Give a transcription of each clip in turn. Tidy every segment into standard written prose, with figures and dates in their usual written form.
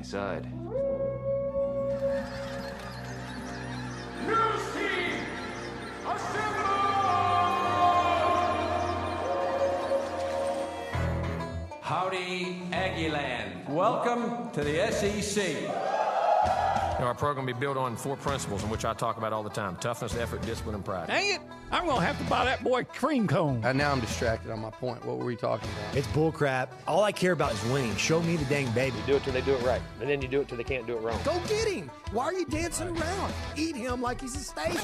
my side. News team, assemble! Howdy, Aggie Land. Welcome to the SEC. Our program will be built on 4 principles in which I talk about all the time: toughness, effort, discipline, and pride. Dang it! I'm going to have to buy that boy cream cone. Now I'm distracted on my point. What were we talking about? It's bullcrap. All I care about is winning. Show me the dang baby. You do it till they do it right, and then you do it till they can't do it wrong. Go get him. Why are you dancing around? Eat him like he's a steak.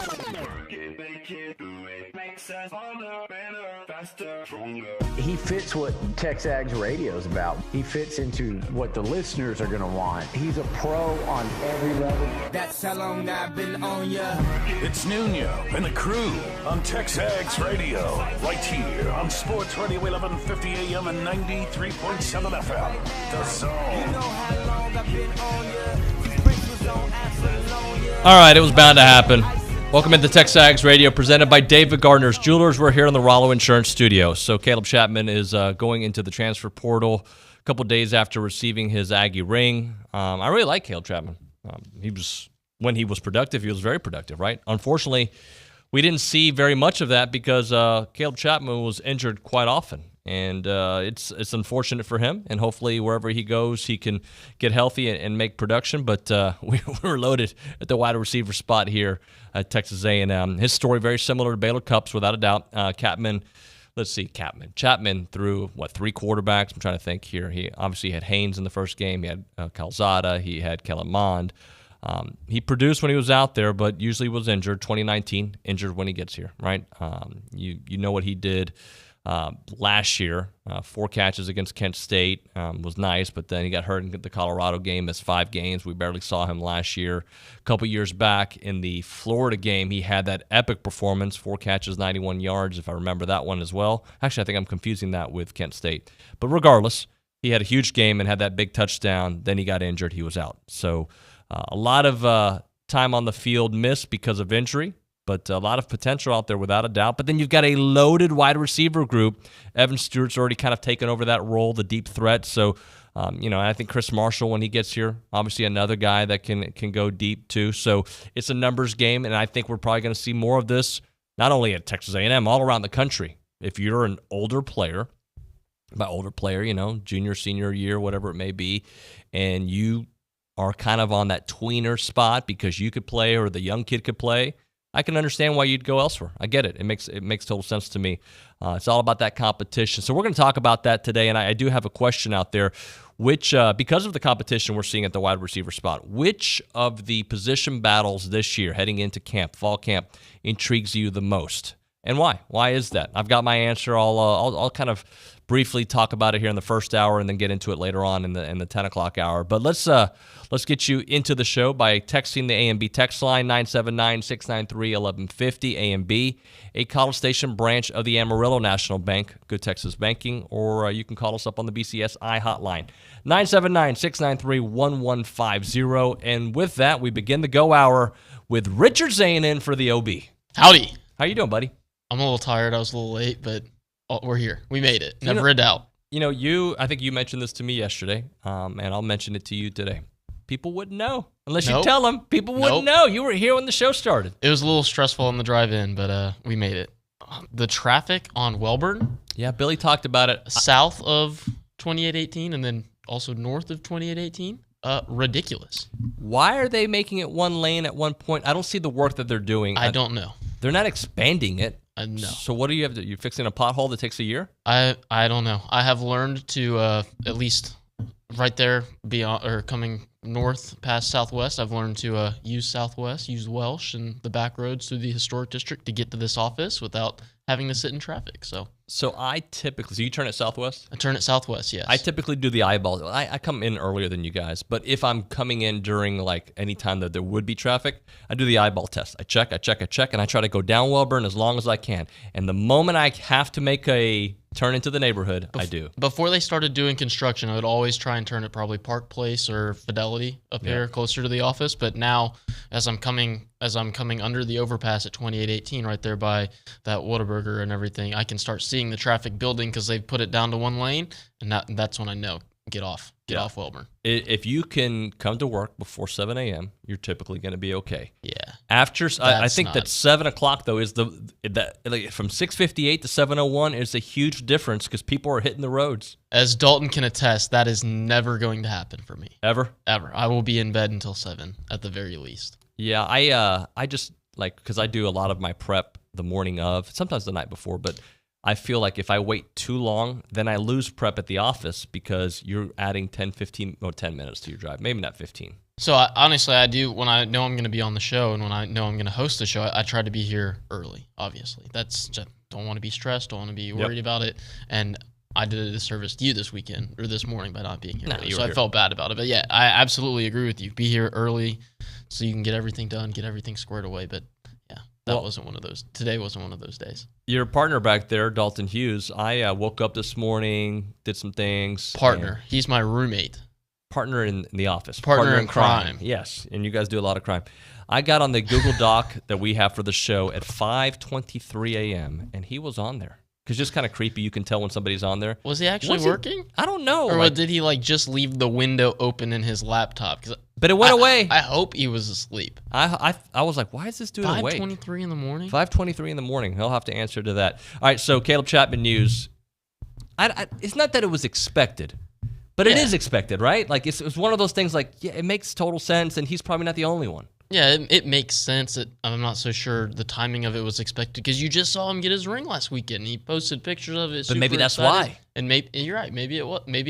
He fits what TexAgs Radio is about. He fits into what the listeners are going to want. He's a pro on every level. That's how long I've been on ya. It's Nuño and the crew on TexAgs Radio, right here on Sports Radio 1150 AM and 93.7 FM. The Zone. You know how long I've been on ya. These bricks was on Apollonia. All right, it was bound to happen. Welcome into TexAgs Radio, presented by David Gardner's Jewelers. We're here in the Rollo Insurance Studio. So Caleb Chapman is going into the transfer portal a couple days after receiving his Aggie ring. I really like Caleb Chapman. When he was productive, he was very productive, right? Unfortunately, we didn't see very much of that because Caleb Chapman was injured quite often. And it's unfortunate for him, and hopefully wherever he goes, he can get healthy and make production. But we're loaded at the wide receiver spot here at Texas A&M. His story very similar to Baylor Cups, without a doubt. Chapman threw, 3 quarterbacks? I'm trying to think here. He obviously had Haynes in the first game. He had Calzada. He had Kellen Mond. He produced when he was out there, but usually was injured. 2019, injured when he gets here, right? You know what he did last year. 4 catches against Kent State was nice, but then he got hurt in the Colorado game. Missed 5 games. We barely saw him last year. A couple years back in the Florida game, he had that epic performance, 4 catches, 91 yards, if I remember that one as well. Actually, I think I'm confusing that with Kent State. But regardless, he had a huge game and had that big touchdown. Then he got injured. He was out. So a lot of time on the field missed because of injury, but a lot of potential out there without a doubt. But then you've got a loaded wide receiver group. Evan Stewart's already kind of taken over that role, the deep threat. So, I think Chris Marshall, when he gets here, obviously another guy that can go deep too. So it's a numbers game, and I think we're probably going to see more of this, not only at Texas A&M, all around the country. If you're an older player, by older player, junior, senior year, whatever it may be, and you are kind of on that tweener spot because you could play or the young kid could play, I can understand why you'd go elsewhere. I get it. It makes total sense to me. It's all about that competition. So we're going to talk about that today, and I do have a question out there. Which, because of the competition we're seeing at the wide receiver spot, which of the position battles this year, heading into camp, fall camp, intrigues you the most? And why? Why is that? I've got my answer. I'll kind of briefly talk about it here in the first hour and then get into it later on in the 10 o'clock hour. But let's get you into the show by texting the A&B text line, 979-693-1150, A&B, a College Station branch of the Amarillo National Bank, Good Texas Banking, or you can call us up on the BCSI hotline, 979-693-1150. And with that, we begin the Go Hour with Richard Zane in for the OB. Howdy. How you doing, buddy? I'm a little tired. I was a little late, but we're here. We made it. Never a doubt. I think you mentioned this to me yesterday, and I'll mention it to you today. People wouldn't know unless you tell them. People wouldn't know. You were here when the show started. It was a little stressful on the drive-in, but we made it. The traffic on Welborn. Yeah, Billy talked about it. South of 2818 and then also north of 2818. Ridiculous. Why are they making it one lane at one point? I don't see the work that they're doing. I don't know. They're not expanding it. No. So what do you have to do? You're fixing a pothole that takes a year? I don't know. I have learned to at least right there beyond or coming north past Southwest, I've learned to use Southwest, use Welsh and the back roads through the historic district to get to this office without having to sit in traffic. So I typically, so you turn it Southwest? I turn it Southwest, yes. I typically do the eyeball. I come in earlier than you guys, but if I'm coming in during like any time that there would be traffic, I do the eyeball test. I check, and I try to go down Welborn as long as I can. And the moment I have to make a turn into the neighborhood, I do. Before they started doing construction, I would always try and turn it probably Park Place or Fidelity up here closer to the office. But now, as I'm coming under the overpass at 2818 right there by that Whataburger and everything, I can start seeing the traffic building because they've put it down to one lane, and that's when I know get off Wellborn. If you can come to work before 7 a.m., you're typically going to be okay. Yeah. After I think that 7 o'clock though is like from 6:58 to 7:01 is a huge difference because people are hitting the roads. As Dalton can attest, that is never going to happen for me. Ever. I will be in bed until 7 at the very least. Yeah, I just because I do a lot of my prep the morning of, sometimes the night before, but I feel like if I wait too long, then I lose prep at the office because you're adding 10 minutes to your drive. Maybe not 15. So honestly, I do, when I know I'm going to be on the show and when I know I'm going to host the show, I try to be here early, obviously. That's just, don't want to be stressed, don't want to be worried about it. And I did a disservice to you this weekend, or this morning, by not being here early. So I felt bad about it. But yeah, I absolutely agree with you. Be here early so you can get everything done, get everything squared away. But yeah, that wasn't one of those. Today wasn't one of those days. Your partner back there, Dalton Hughes, I woke up this morning, did some things. Partner. He's my roommate. Partner in the office. Partner in crime. Yes, and you guys do a lot of crime. I got on the Google Doc that we have for the show at 5:23 a.m., and he was on there. Because just kind of creepy, you can tell when somebody's on there. Was he actually working? I don't know. Or did he just leave the window open in his laptop? But it went away. I hope he was asleep. I was like, why is this dude awake? 5:23 in the morning? 5:23 in the morning. He'll have to answer to that. All right, so Caleb Chapman news. It's not that it was expected, but it is expected, right? Like, it's one of those things it makes total sense, and he's probably not the only one. Yeah, it makes sense. I'm not so sure the timing of it was expected because you just saw him get his ring last weekend. He posted pictures of it. But maybe that's why. And maybe you're right. Maybe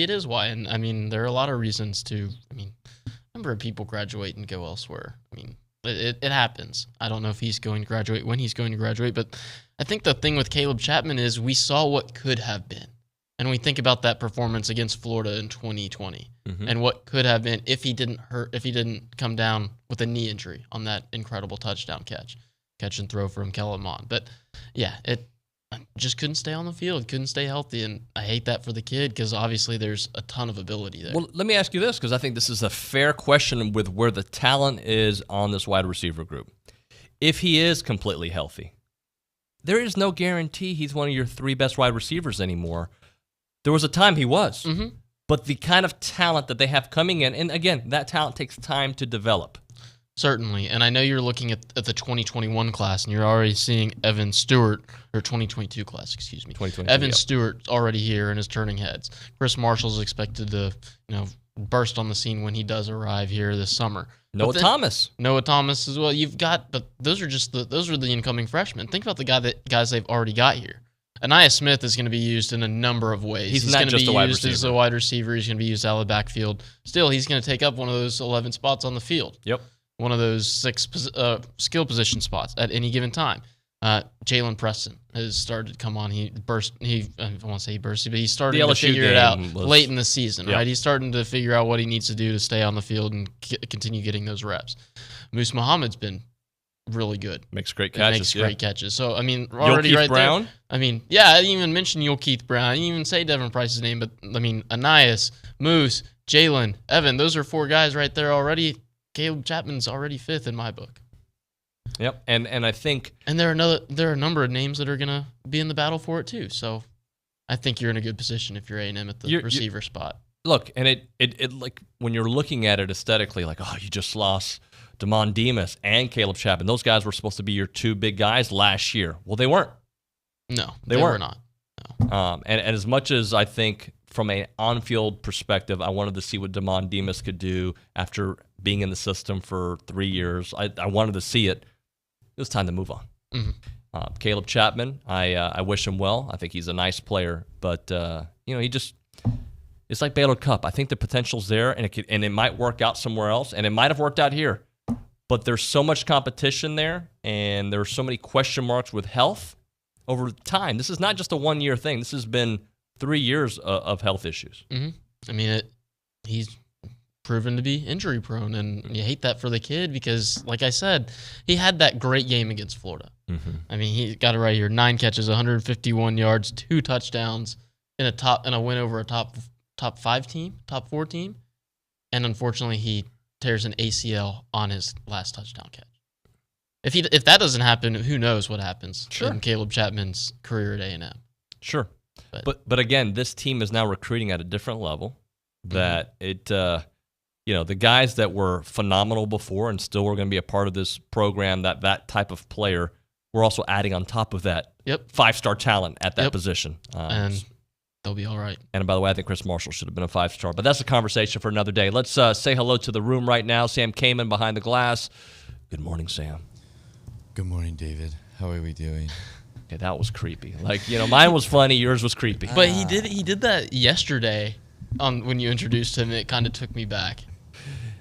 it is why. And I mean, there are a lot of reasons to. I mean, a number of people graduate and go elsewhere. I mean, it happens. I don't know if he's going to graduate, when he's going to graduate, but I think the thing with Caleb Chapman is we saw what could have been. And we think about that performance against Florida in 2020 and what could have been if he didn't come down with a knee injury on that incredible touchdown catch and throw from Kellen Mond. But yeah, it just couldn't stay on the field, couldn't stay healthy. And I hate that for the kid because obviously there's a ton of ability there. Well, let me ask you this, because I think this is a fair question with where the talent is on this wide receiver group. If he is completely healthy, there is no guarantee he's one of your 3 best wide receivers anymore. There was a time he was, but the kind of talent that they have coming in, and again, that talent takes time to develop. Certainly, and I know you're looking at the 2021 class, and you're already seeing Evan Stewart, or 2022 class, excuse me. Evan Stewart's already here and is turning heads. Chris Marshall's expected to, burst on the scene when he does arrive here this summer. Noah Thomas as well. But those are the incoming freshmen. Think about the guys they've already got here. Anaya Smith is going to be used in a number of ways. He's not going to just be a wide used receiver. as a wide receiver. He's going to be used out of the backfield. Still, he's going to take up one of those 11 spots on the field. Yep. One of those 6 skill position spots at any given time. Jalen Preston has started to come on. I don't want to say he burst, but he's starting to figure it out late in the season, right? He's starting to figure out what he needs to do to stay on the field and continue getting those reps. Moose Muhammad's been really good. Makes great catches. So, I mean, already right Brown? there. I mean, yeah, I didn't even mention Yul Keith Brown. I didn't even say Devin Price's name, but, I mean, Anais, Moose, Jalen, Evan, those are 4 guys right there already. Caleb Chapman's already 5th in my book. Yep, and I think... And there are a number of names that are going to be in the battle for it, too. So, I think you're in a good position if you're A&M at the receiver spot. Look, and it like, when you're looking at it aesthetically, like, oh, you just lost Damon Demas and Caleb Chapman. Those guys were supposed to be your 2 big guys last year. Well, they weren't. No, they were not. No. And as much as I think from an on-field perspective, I wanted to see what Damon Demas could do after being in the system for 3 years. I wanted to see it. It was time to move on. Caleb Chapman, I wish him well. I think he's a nice player, but he just... It's like Baylor Cup. I think the potential's there, and it might work out somewhere else, and it might have worked out here. But there's so much competition there, and there are so many question marks with health over time. This is not just a 1-year thing. This has been 3 years of health issues. I mean, he's proven to be injury prone, and you hate that for the kid because, like I said, he had that great game against Florida. I mean, he got it right here: 9 catches, 151 yards, 2 touchdowns in a win over a top 5 team, top 4 team, and unfortunately, he tears an ACL on his last touchdown catch. If that doesn't happen, who knows what happens in Caleb Chapman's career at A&M. Sure. But again, this team is now recruiting at a different level. that it, the guys that were phenomenal before and still were going to be a part of this program, that type of player, we're also adding on top of that 5-star talent at that position. And they'll be all right. And by the way, I think Chris Marshall should have been a 5-star, but that's a conversation for another day. Let's say hello to the room right now. Sam Kamen behind the glass. Good morning, Sam. Good morning, David. How are we doing? Okay, that was creepy. Mine was funny, yours was creepy. But he did that yesterday when you introduced him. It kind of took me back.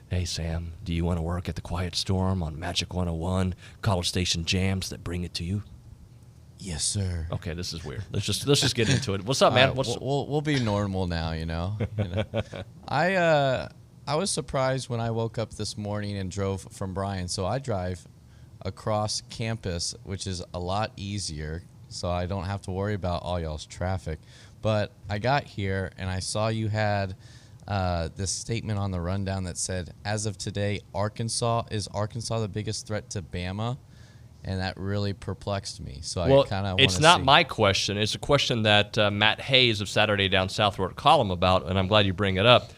Hey, Sam, do you want to work at the Quiet Storm on Magic 101, College Station jams that bring it to you? Yes, sir. Okay, this is weird. Let's just get into it. What's up, man? We'll be normal now, I was surprised when I woke up this morning and drove from Bryan. So I drive across campus, which is a lot easier, so I don't have to worry about all y'all's traffic. But I got here and I saw you had this statement on the rundown that said, as of today, is Arkansas the biggest threat to Bama? And that really perplexed me. So I kind of it's not my question. It's a question that Matt Hayes of Saturday Down South wrote a column about, and I'm glad you bring it up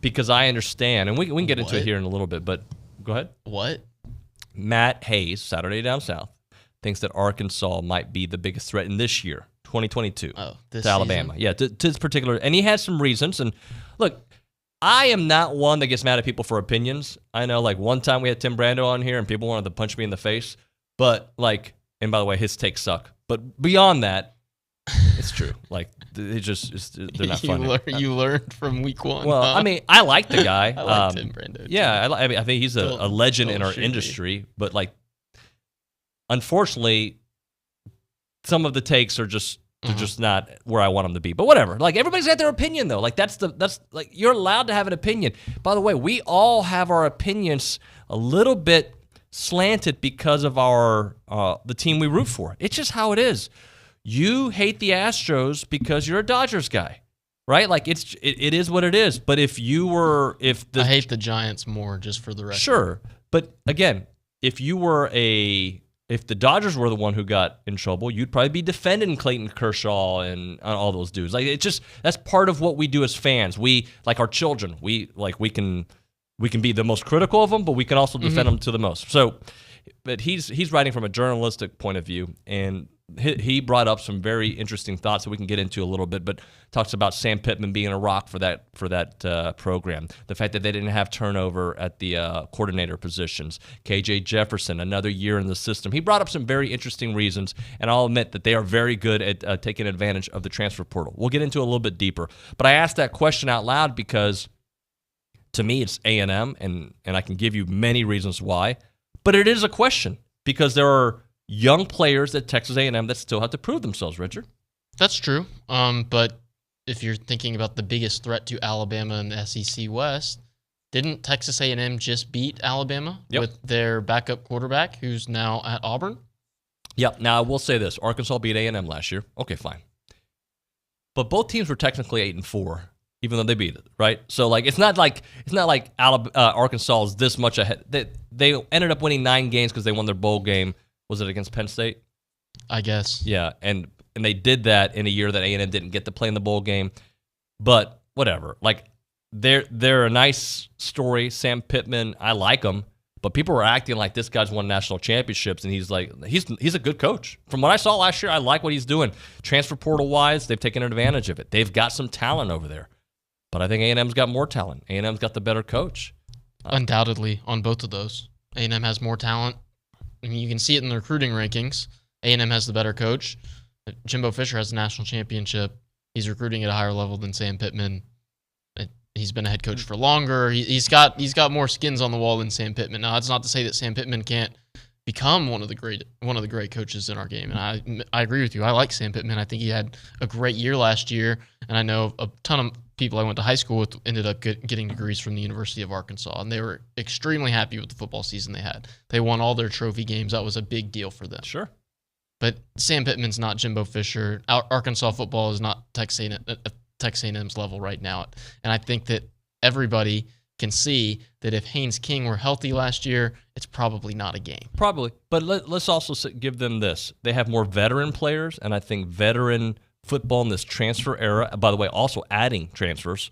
because I understand, and we can get into it here in a little bit, but go ahead. What? Matt Hayes, Saturday Down South, thinks that Arkansas might be the biggest threat in this year, 2022, to Alabama. Season? Yeah, to this particular, and he has some reasons. And look, I am not one that gets mad at people for opinions. I know, one time we had Tim Brando on here, and people wanted to punch me in the face. But, and by the way, his takes suck. But beyond that, it's true. They're not fun. You learned from week one. Well, huh? I mean, I like the guy. I like Tim Brando. Yeah, I think he's a legend in our industry. But, unfortunately, some of the takes are just they're just not where I want them to be. But whatever. Everybody's got their opinion, though. You're allowed to have an opinion. By the way, we all have our opinions a little bit slanted because of our the team we root for. It's just how it is. You hate the Astros because you're a Dodgers guy, right? It is what it is. But I hate the Giants more, just for the record. Sure, but again, if the Dodgers were the one who got in trouble, you'd probably be defending Clayton Kershaw and all those dudes. That's part of what we do as fans. We our children. We can be the most critical of them, but we can also defend them to the most. So, but he's writing from a journalistic point of view, and he brought up some very interesting thoughts that we can get into a little bit, but talks about Sam Pittman being a rock for that program. The fact that they didn't have turnover at the coordinator positions. KJ Jefferson, another year in the system. He brought up some very interesting reasons, and I'll admit that they are very good at taking advantage of the transfer portal. We'll get into it a little bit deeper. But I asked that question out loud because to me, it's A&M, and I can give you many reasons why. But it is a question because there are young players at Texas A&M that still have to prove themselves, Richard. That's true. But if you're thinking about the biggest threat to Alabama in the SEC West, didn't Texas A&M just beat Alabama with their backup quarterback who's now at Auburn? Yep. Now, I will say this. Arkansas beat A&M last year. Okay, fine. But both teams were technically 8-4. Even though they beat it, right? So it's not like Arkansas is this much ahead. They ended up winning 9 games because they won their bowl game. Was it against Penn State? I guess. Yeah, and they did that in a year that A&M didn't get to play in the bowl game. But whatever. They're a nice story. Sam Pittman, I like him, but people were acting like this guy's won national championships, and he's a good coach. From what I saw last year, I like what he's doing. Transfer portal wise, they've taken advantage of it. They've got some talent over there. But I think A&M's got more talent. A&M's got the better coach. Undoubtedly, on both of those. A&M has more talent. I mean, you can see it in the recruiting rankings. A&M has the better coach. Jimbo Fisher has a national championship. He's recruiting at a higher level than Sam Pittman. He's been a head coach for longer. He's got more skins on the wall than Sam Pittman. Now, that's not to say that Sam Pittman can't become one of the great coaches in our game. And I agree with you. I like Sam Pittman. I think he had a great year last year. And I know a ton of people I went to high school with ended up getting degrees from the University of Arkansas, and they were extremely happy with the football season they had. They won all their trophy games. That was a big deal for them. Sure. But Sam Pittman's not Jimbo Fisher. Arkansas football is not Texas A&M's level right now. And I think that everybody can see that if Haynes King were healthy last year, it's probably not a game. Probably. But let's also give them this. They have more veteran players, and I think veteran football in this transfer era, by the way, also adding transfers,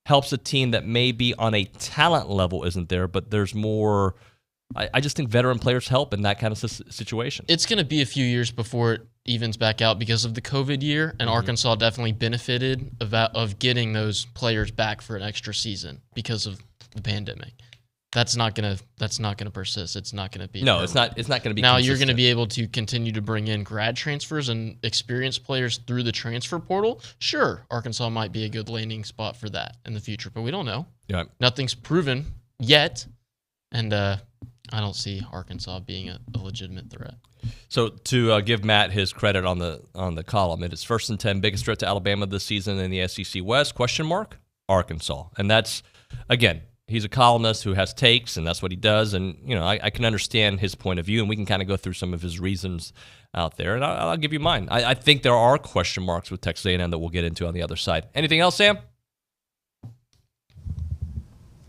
helps a team that maybe on a talent level isn't there, but there's more. I just think veteran players help in that kind of situation. It's going to be a few years before it evens back out because of the COVID year, and Arkansas definitely benefited of getting those players back for an extra season because of the pandemic. That's not gonna persist. It's not gonna be. No, permanent. it's not gonna be. Now consistent. you're gonna be able to continue to bring in grad transfers and experienced players through the transfer portal. Sure, Arkansas might be a good landing spot for that in the future, but we don't know. Yeah. Nothing's proven yet, and I don't see Arkansas being a legitimate threat. So to give Matt his credit on the column, it is 1st and 10 biggest threat to Alabama this season in the SEC West? ? Arkansas, and that's again. He's a columnist who has takes, and that's what he does. And, I can understand his point of view, and we can kind of go through some of his reasons out there. And I'll give you mine. I think there are question marks with Texas A&M that we'll get into on the other side. Anything else, Sam?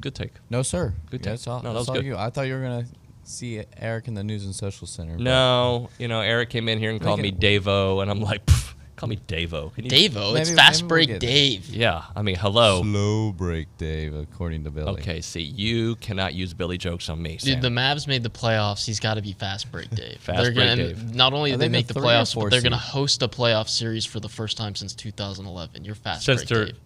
Good take. No, sir. Good Yeah, take. that's all, No, that that's was all good. you. I thought you were going to see Eric in the News and Social Center. No. Eric came in here and called me Davo, and I'm like, call me Davo. Davo? It's Fast Break Dave. Yeah. I mean, hello. Slow Break Dave, according to Billy. Okay, see, you cannot use Billy jokes on me, Dude, Sam. the Mavs made the playoffs. He's got to be Fast Break Dave. Fast Break Dave. Not only did they make the 3 or playoffs, 4 but they're going to seed? host a playoff series for the first time since 2011. You're Fast Since Break their Dave.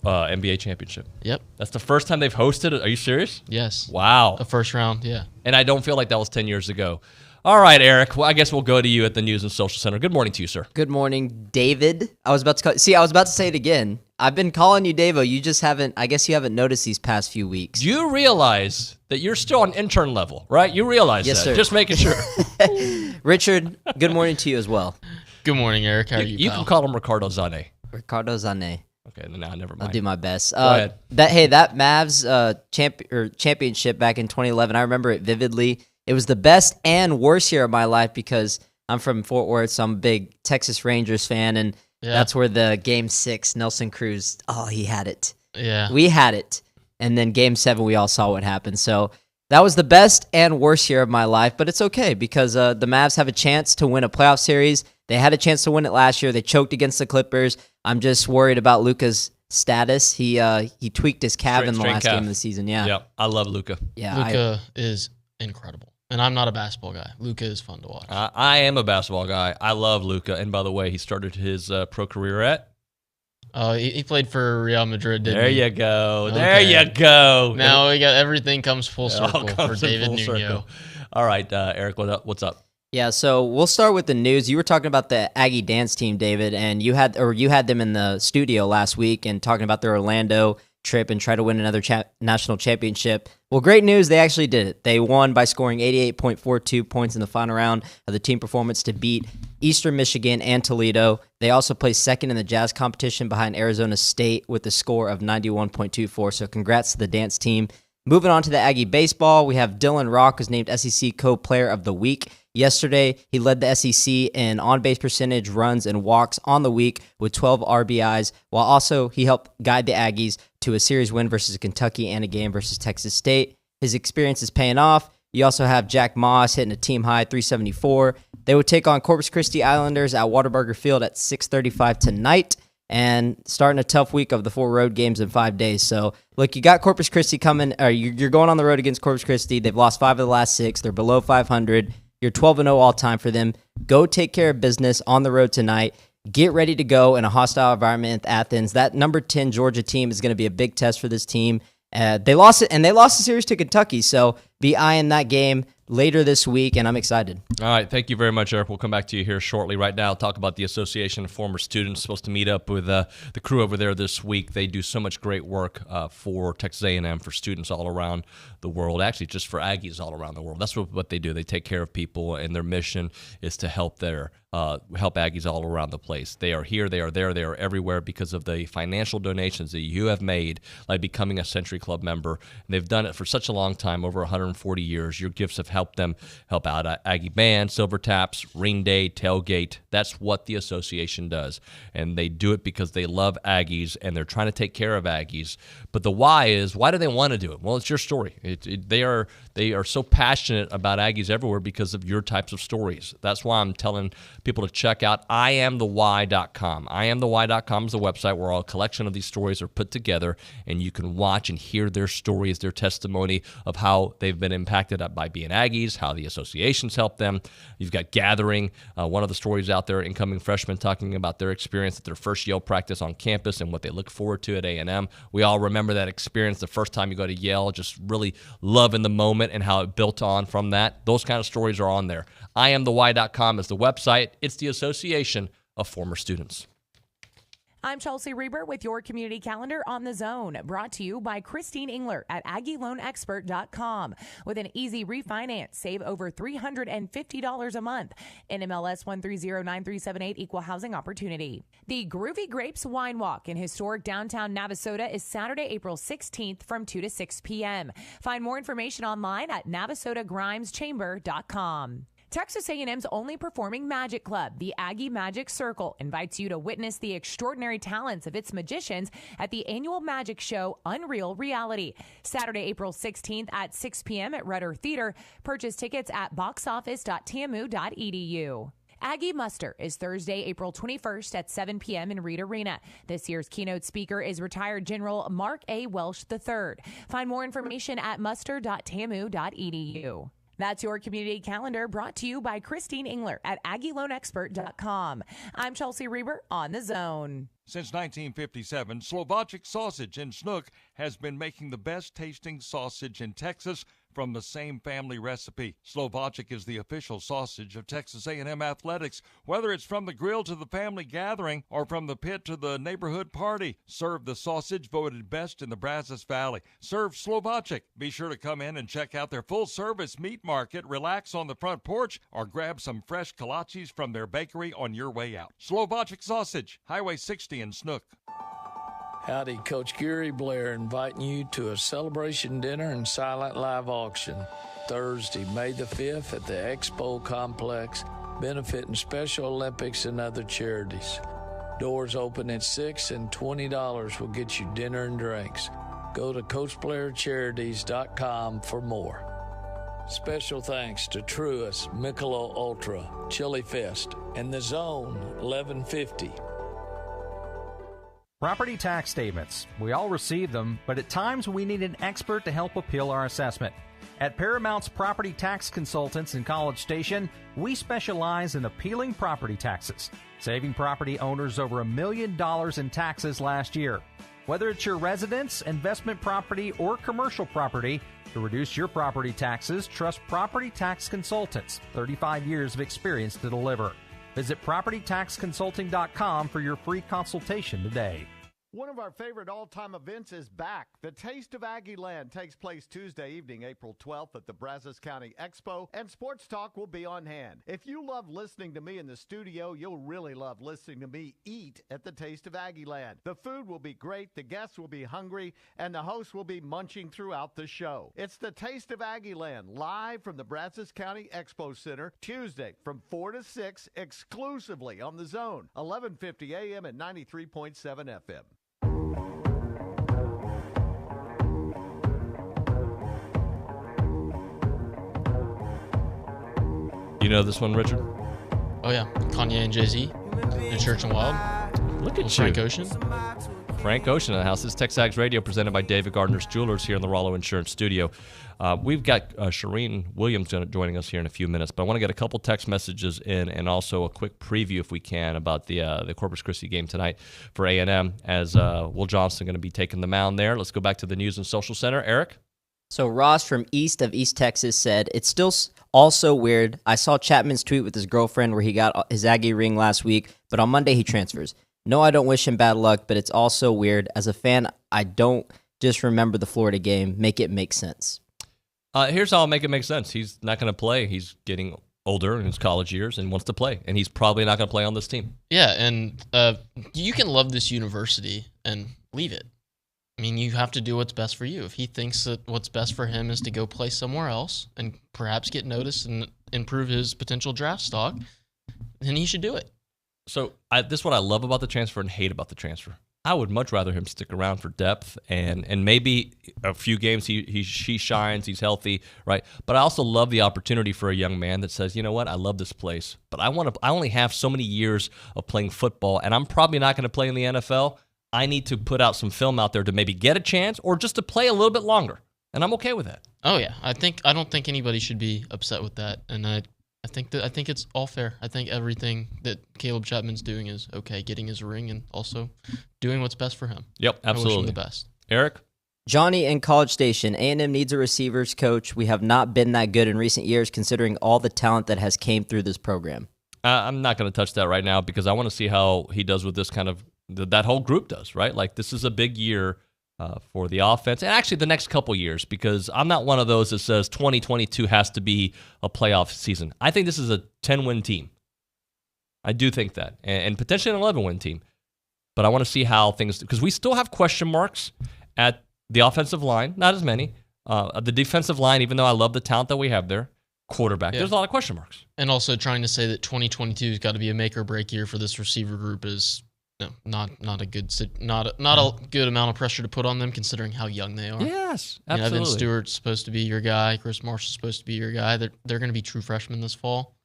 NBA championship. Yep. That's the first time they've hosted it. Are you serious? Yes. Wow. A first round, yeah. And I don't feel like that was 10 years ago. All right, Eric. Well, I guess we'll go to you at the News and Social Center. Good morning to you, sir. Good morning, David. I was about to say it again. I've been calling you Davo. You just haven't, I guess you haven't noticed these past few weeks. Do you realize that you're still on intern level, right? You realize Yes, that. sir. Just making sure. Richard, good morning to you as well. Good morning, Eric. How are you, You pal? can call him Ricardo Zane. Ricardo Zane. Okay, now never mind. I'll do my best. Go ahead. That Mavs championship back in 2011, I remember it vividly. It was the best and worst year of my life because I'm from Fort Worth, so I'm a big Texas Rangers fan, and that's where the Game 6, Nelson Cruz, he had it. Yeah. We had it. And then Game 7, we all saw what happened. So that was the best and worst year of my life, but it's okay because the Mavs have a chance to win a playoff series. They had a chance to win it last year. They choked against the Clippers. I'm just worried about Luka's status. He tweaked his calf in the last game of the season. Yeah, I love Luka. Yeah, Luka is incredible. And I'm not a basketball guy. Luka is fun to watch. I am a basketball guy. I love Luka. And by the way, he started his pro career at? He played for Real Madrid, didn't There he? you go. Okay. There you go. Now we got everything comes full It all circle comes for in David full Nuño. circle. All right, Eric, what's up? Yeah, so we'll start with the news. You were talking about the Aggie dance team, David, and you had them in the studio last week and talking about their Orlando trip and try to win another national championship. Well, great news, they actually did it. They won by scoring 88.42 points in the final round of the team performance to beat Eastern Michigan and Toledo. They also placed second in the Jazz competition behind Arizona State with a score of 91.24, so congrats to the dance team. Moving on to the Aggie baseball, we have Dylan Rock was named SEC Co-Player of the Week. Yesterday, he led the SEC in on-base percentage, runs, and walks on the week with 12 RBIs, while also he helped guide the Aggies to a series win versus Kentucky and a game versus Texas State. His experience is paying off. You also have Jack Moss hitting a team-high 374. They would take on Corpus Christi Islanders at Whataburger Field at 6:35 tonight, and starting a tough week of the 4 road games in 5 days. So, look, you got Corpus Christi coming. You're going on the road against Corpus Christi. They've lost 5 of the last 6. They're below 500. You're 12-0 all-time for them. Go take care of business on the road tonight. Get ready to go in a hostile environment in Athens. That number 10 Georgia team is going to be a big test for this team. They lost it, and they lost the series to Kentucky, so be eyeing that game later this week, and I'm excited. All right, thank you very much, Eric. We'll come back to you here shortly. Right now, talk about the Association of Former Students. Supposed to meet up with the crew over there this week. They do so much great work for Texas A&M, for students all around the world, actually just for Aggies all around the world. That's what they do. They take care of people, and their mission is to help Aggies all around the place. They are here, they are there, they are everywhere because of the financial donations that you have made, like becoming a Century Club member. And they've done it for such a long time, over 140 years. Your gifts have helped help out Aggie Band, Silver Taps, Ring Day, Tailgate. That's what the association does. And they do it because they love Aggies and they're trying to take care of Aggies. But the why is, why do they want to do it? Well, it's your story. They are so passionate about Aggies everywhere because of your types of stories. That's why I'm telling people to check out IamTheWhy.com. IamTheWhy.com is the website where a collection of these stories are put together, and you can watch and hear their stories, their testimony of how they've been impacted by being Aggies, how the associations help them. You've got Gathering, one of the stories out there, incoming freshmen talking about their experience at their first Yale practice on campus and what they look forward to at A&M. We all remember that experience the first time you go to Yale, just really loving the moment and how it built on from that. Those kind of stories are on there. IamTheWhy.com is the website. It's the association of former students. I'm Chelsea Reber with your community calendar on The Zone, brought to you by Christine Engler at AggieLoanExpert.com. With an easy refinance, save over $350 a month. NMLS 1309378, Equal Housing Opportunity. The Groovy Grapes Wine Walk in historic downtown Navasota is Saturday, April 16th from 2 to 6 p.m. Find more information online at NavasotaGrimesChamber.com. Texas A&M's only performing magic club, the Aggie Magic Circle, invites you to witness the extraordinary talents of its magicians at the annual magic show Unreal Reality. Saturday, April 16th at 6 p.m. at Rudder Theater. Purchase tickets at boxoffice.tamu.edu. Aggie Muster is Thursday, April 21st at 7 p.m. in Reed Arena. This year's keynote speaker is retired General Mark A. Welsh III. Find more information at muster.tamu.edu. That's your community calendar, brought to you by Christine Engler at AggieLoanExpert.com. I'm Chelsea Reber on The Zone. Since 1957, Slovakic Sausage in Snook has been making the best tasting sausage in Texas from the same family recipe. Slovakic is the official sausage of Texas A&M Athletics. Whether it's from the grill to the family gathering or from the pit to the neighborhood party, serve the sausage voted best in the Brazos Valley. Serve Slovakic. Be sure to come in and check out their full-service meat market, relax on the front porch, or grab some fresh kolaches from their bakery on your way out. Slovakic Sausage, Highway 60 in Snook. Howdy, Coach Gary Blair inviting you to a celebration dinner and silent live auction Thursday, May the 5th at the Expo Complex, benefiting Special Olympics and other charities. Doors open at 6 and $20 will get you dinner and drinks. Go to CoachBlairCharities.com for more. Special thanks to Truist, Michelob Ultra, Chili Fest, and The Zone 1150. Property tax statements. We all receive them, but at times we need an expert to help appeal our assessment. At Paramount's Property Tax Consultants in College Station, we specialize in appealing property taxes, saving property owners over $1 million in taxes last year. Whether it's your residence, investment property, or commercial property, to reduce your property taxes, trust Property Tax Consultants, 35 years of experience to deliver. Visit PropertyTaxConsulting.com for your free consultation today. One of our favorite all-time events is back. The Taste of Aggieland takes place Tuesday evening, April 12th at the Brazos County Expo, and Sports Talk will be on hand. If you love listening to me in the studio, you'll really love listening to me eat at the Taste of Aggieland. The food will be great, the guests will be hungry, and the hosts will be munching throughout the show. It's the Taste of Aggieland, live from the Brazos County Expo Center, Tuesday from 4 to 6, exclusively on The Zone, 1150 AM and 93.7 FM. You know this one, Richard? Oh, yeah. Kanye and Jay-Z in Church and Wild. Look at you. Frank Ocean. Frank Ocean in the house. This is TexAgs Radio presented by David Gardner's Jewelers here in the Rollo Insurance Studio. We've got Shereen Williams joining us here in a few minutes, but I want to get a couple text messages in and also a quick preview, if we can, about the Corpus Christi game tonight for A&M, as Will Johnson going to be taking the mound there. Let's go back to the News and Social Center. Eric? So Ross from east of East Texas said, it's still also weird. I saw Chapman's tweet with his girlfriend where he got his Aggie ring last week, but on Monday he transfers. No, I don't wish him bad luck, but it's also weird. As a fan, I don't just remember the Florida game. Make it make sense. Here's how I'll make it make sense. He's not going to play. He's getting older in his college years and wants to play, and he's probably not going to play on this team. Yeah, and you can love this university and leave it. I mean, you have to do what's best for you. If he thinks that what's best for him is to go play somewhere else and perhaps get noticed and improve his potential draft stock, then he should do it. So this is what I love about the transfer and hate about the transfer. I would much rather him stick around for depth and maybe a few games he shines, he's healthy, right? But I also love the opportunity for a young man that says, you know what, I love this place, but I only have so many years of playing football, and I'm probably not going to play in the NFL. I need to put out some film out there to maybe get a chance or just to play a little bit longer, and I'm okay with that. Oh yeah, I don't think anybody should be upset with that, and I think it's all fair. I think everything that Caleb Chapman's doing is okay, getting his ring and also doing what's best for him. Yep, absolutely. I wish him the best. Eric? Johnny in College Station, A&M needs a receivers coach. We have not been that good in recent years considering all the talent that has came through this program. I'm not going to touch that right now because I want to see how he does with this kind of, that whole group does, right? Like this is a big year for the offense, and actually the next couple years, because I'm not one of those that says 2022 has to be a playoff season. I think this is a 10-win team. I do think that, and potentially an 11-win team. But I want to see how things, because we still have question marks at the offensive line, not as many. The defensive line, even though I love the talent that we have there, quarterback, there's a lot of question marks. And also trying to say that 2022 has got to be a make or break year for this receiver group is not a good amount of pressure to put on them considering how young they are. Yes, absolutely. Evan Stewart's supposed to be your guy. Chris Marshall's supposed to be your guy. They're going to be true freshmen this fall.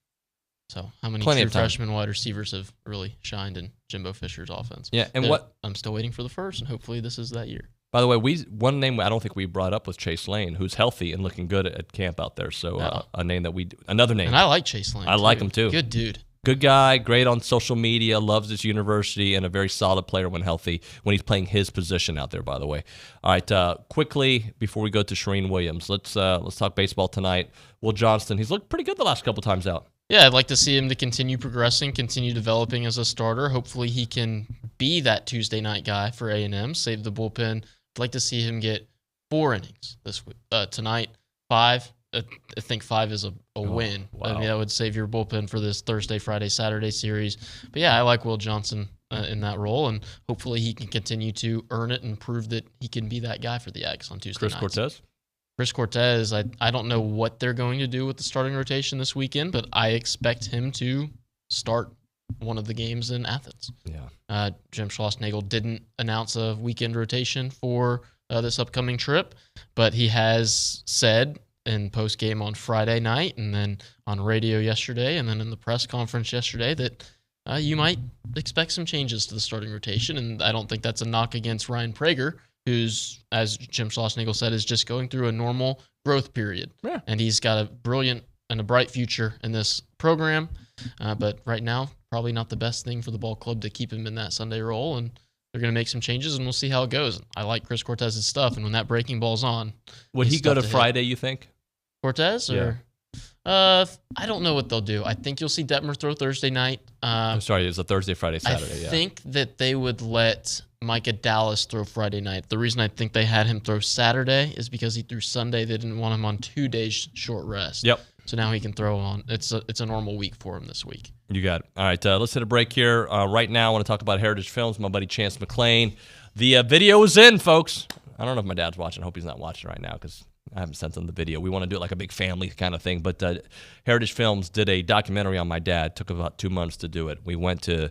So how many true freshman wide receivers have really shined in Jimbo Fisher's offense? Yeah, and I'm still waiting for the first, and hopefully this is that year. By the way, one name I don't think we brought up was Chase Lane, who's healthy and looking good at camp out there. So another name. And I like Chase Lane. I like him too. Good dude. Good guy, great on social media, loves his university, and a very solid player when healthy, when he's playing his position out there, by the way. All right, quickly, before we go to Shereen Williams, let's talk baseball tonight. Will Johnston, he's looked pretty good the last couple times out. Yeah, I'd like to see him to continue progressing, continue developing as a starter. Hopefully he can be that Tuesday night guy for A&M, save the bullpen. I'd like to see him get 4 innings this week. Tonight, 5. I think 5 is a win. Wow. I mean, that would save your bullpen for this Thursday, Friday, Saturday series. But yeah, I like Will Johnson in that role, and hopefully he can continue to earn it and prove that he can be that guy for the Aggies on Tuesday nights. Chris Cortez, I don't know what they're going to do with the starting rotation this weekend, but I expect him to start one of the games in Athens. Yeah. Jim Schlossnagle didn't announce a weekend rotation for this upcoming trip, but he has said in post-game on Friday night and then on radio yesterday and then in the press conference yesterday that you might expect some changes to the starting rotation, and I don't think that's a knock against Ryan Prager, who's, as Jim Schlossnagle said, is just going through a normal growth period. Yeah. And he's got a brilliant and a bright future in this program. But right now, probably not the best thing for the ball club to keep him in that Sunday role. And they're going to make some changes, and we'll see how it goes. I like Chris Cortez's stuff, and when that breaking ball's on. Would he go to Friday, you think? Cortez? Or, I don't know what they'll do. I think you'll see Detmer throw Thursday night. I'm sorry, it's a Thursday, Friday, Saturday. I think that they would let Micah Dallas throw Friday night. The reason I think they had him throw Saturday is because he threw Sunday. They didn't want him on 2 days short rest. Yep. So now he can throw on. It's a normal week for him this week. You got it. All right, let's hit a break here. Right now, I want to talk about Heritage Films, my buddy Chance McClain. The video is in, folks. I don't know if my dad's watching. I hope he's not watching right now because I haven't sent him the video. We want to do it like a big family kind of thing. But Heritage Films did a documentary on my dad. It took about 2 months to do it. We went to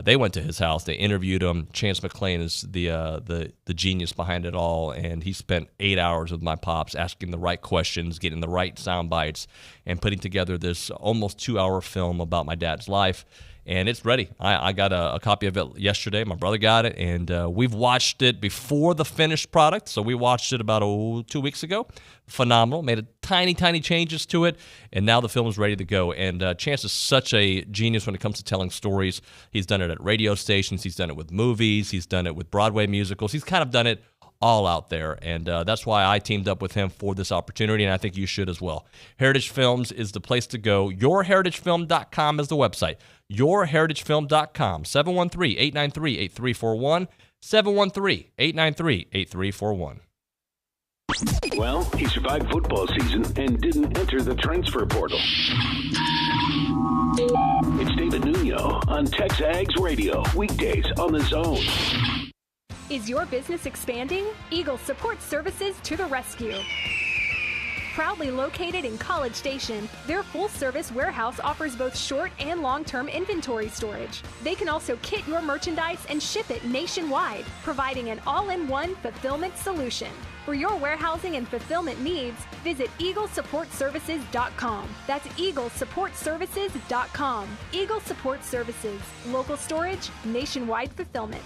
they went to his house. They interviewed him. Chance McClain is the genius behind it all, and he spent 8 hours with my pops asking the right questions, getting the right sound bites, and putting together this almost 2-hour film about my dad's life. And it's ready. I got a copy of it yesterday. My brother got it, and we've watched it before the finished product. So we watched it about 2 weeks ago. Phenomenal. Made a tiny changes to it, and now the film is ready to go. And Chance is such a genius when it comes to telling stories. He's done it at radio stations. He's done it with movies. He's done it with Broadway musicals. He's kind of done it all out there, and that's why I teamed up with him for this opportunity, and I think you should as well. Heritage Films is the place to go. YourHeritageFilm.com is the website. YourHeritageFilm.com, 713-893-8341, 713-893-8341. Well, he survived football season and didn't enter the transfer portal. It's David Nuño on TexAgs Radio, weekdays on The Zone. Is your business expanding? Eagle Support Services to the rescue. Proudly located in College Station, their full-service warehouse offers both short and long-term inventory storage. They can also kit your merchandise and ship it nationwide, providing an all-in-one fulfillment solution. For your warehousing and fulfillment needs, visit EagleSupportServices.com. That's EagleSupportServices.com. Eagle Support Services. Local storage, nationwide fulfillment.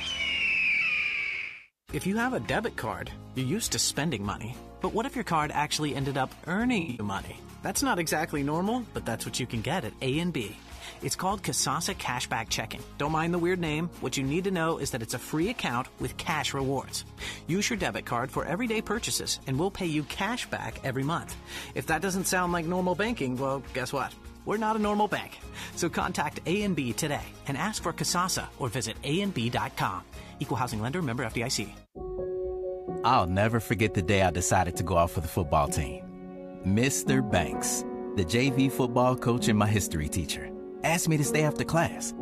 If you have a debit card, you're used to spending money. But what if your card actually ended up earning you money? That's not exactly normal, but that's what you can get at A&B. It's called Kasasa Cashback Checking. Don't mind the weird name. What you need to know is that it's a free account with cash rewards. Use your debit card for everyday purchases, and we'll pay you cash back every month. If that doesn't sound like normal banking, well, guess what? We're not a normal bank. So contact A&B today and ask for Kasasa or visit ANB.com. Equal housing lender, member FDIC. I'll never forget the day I decided to go out for the football team. Mr. Banks, the JV football coach and my history teacher, asked me to stay after class.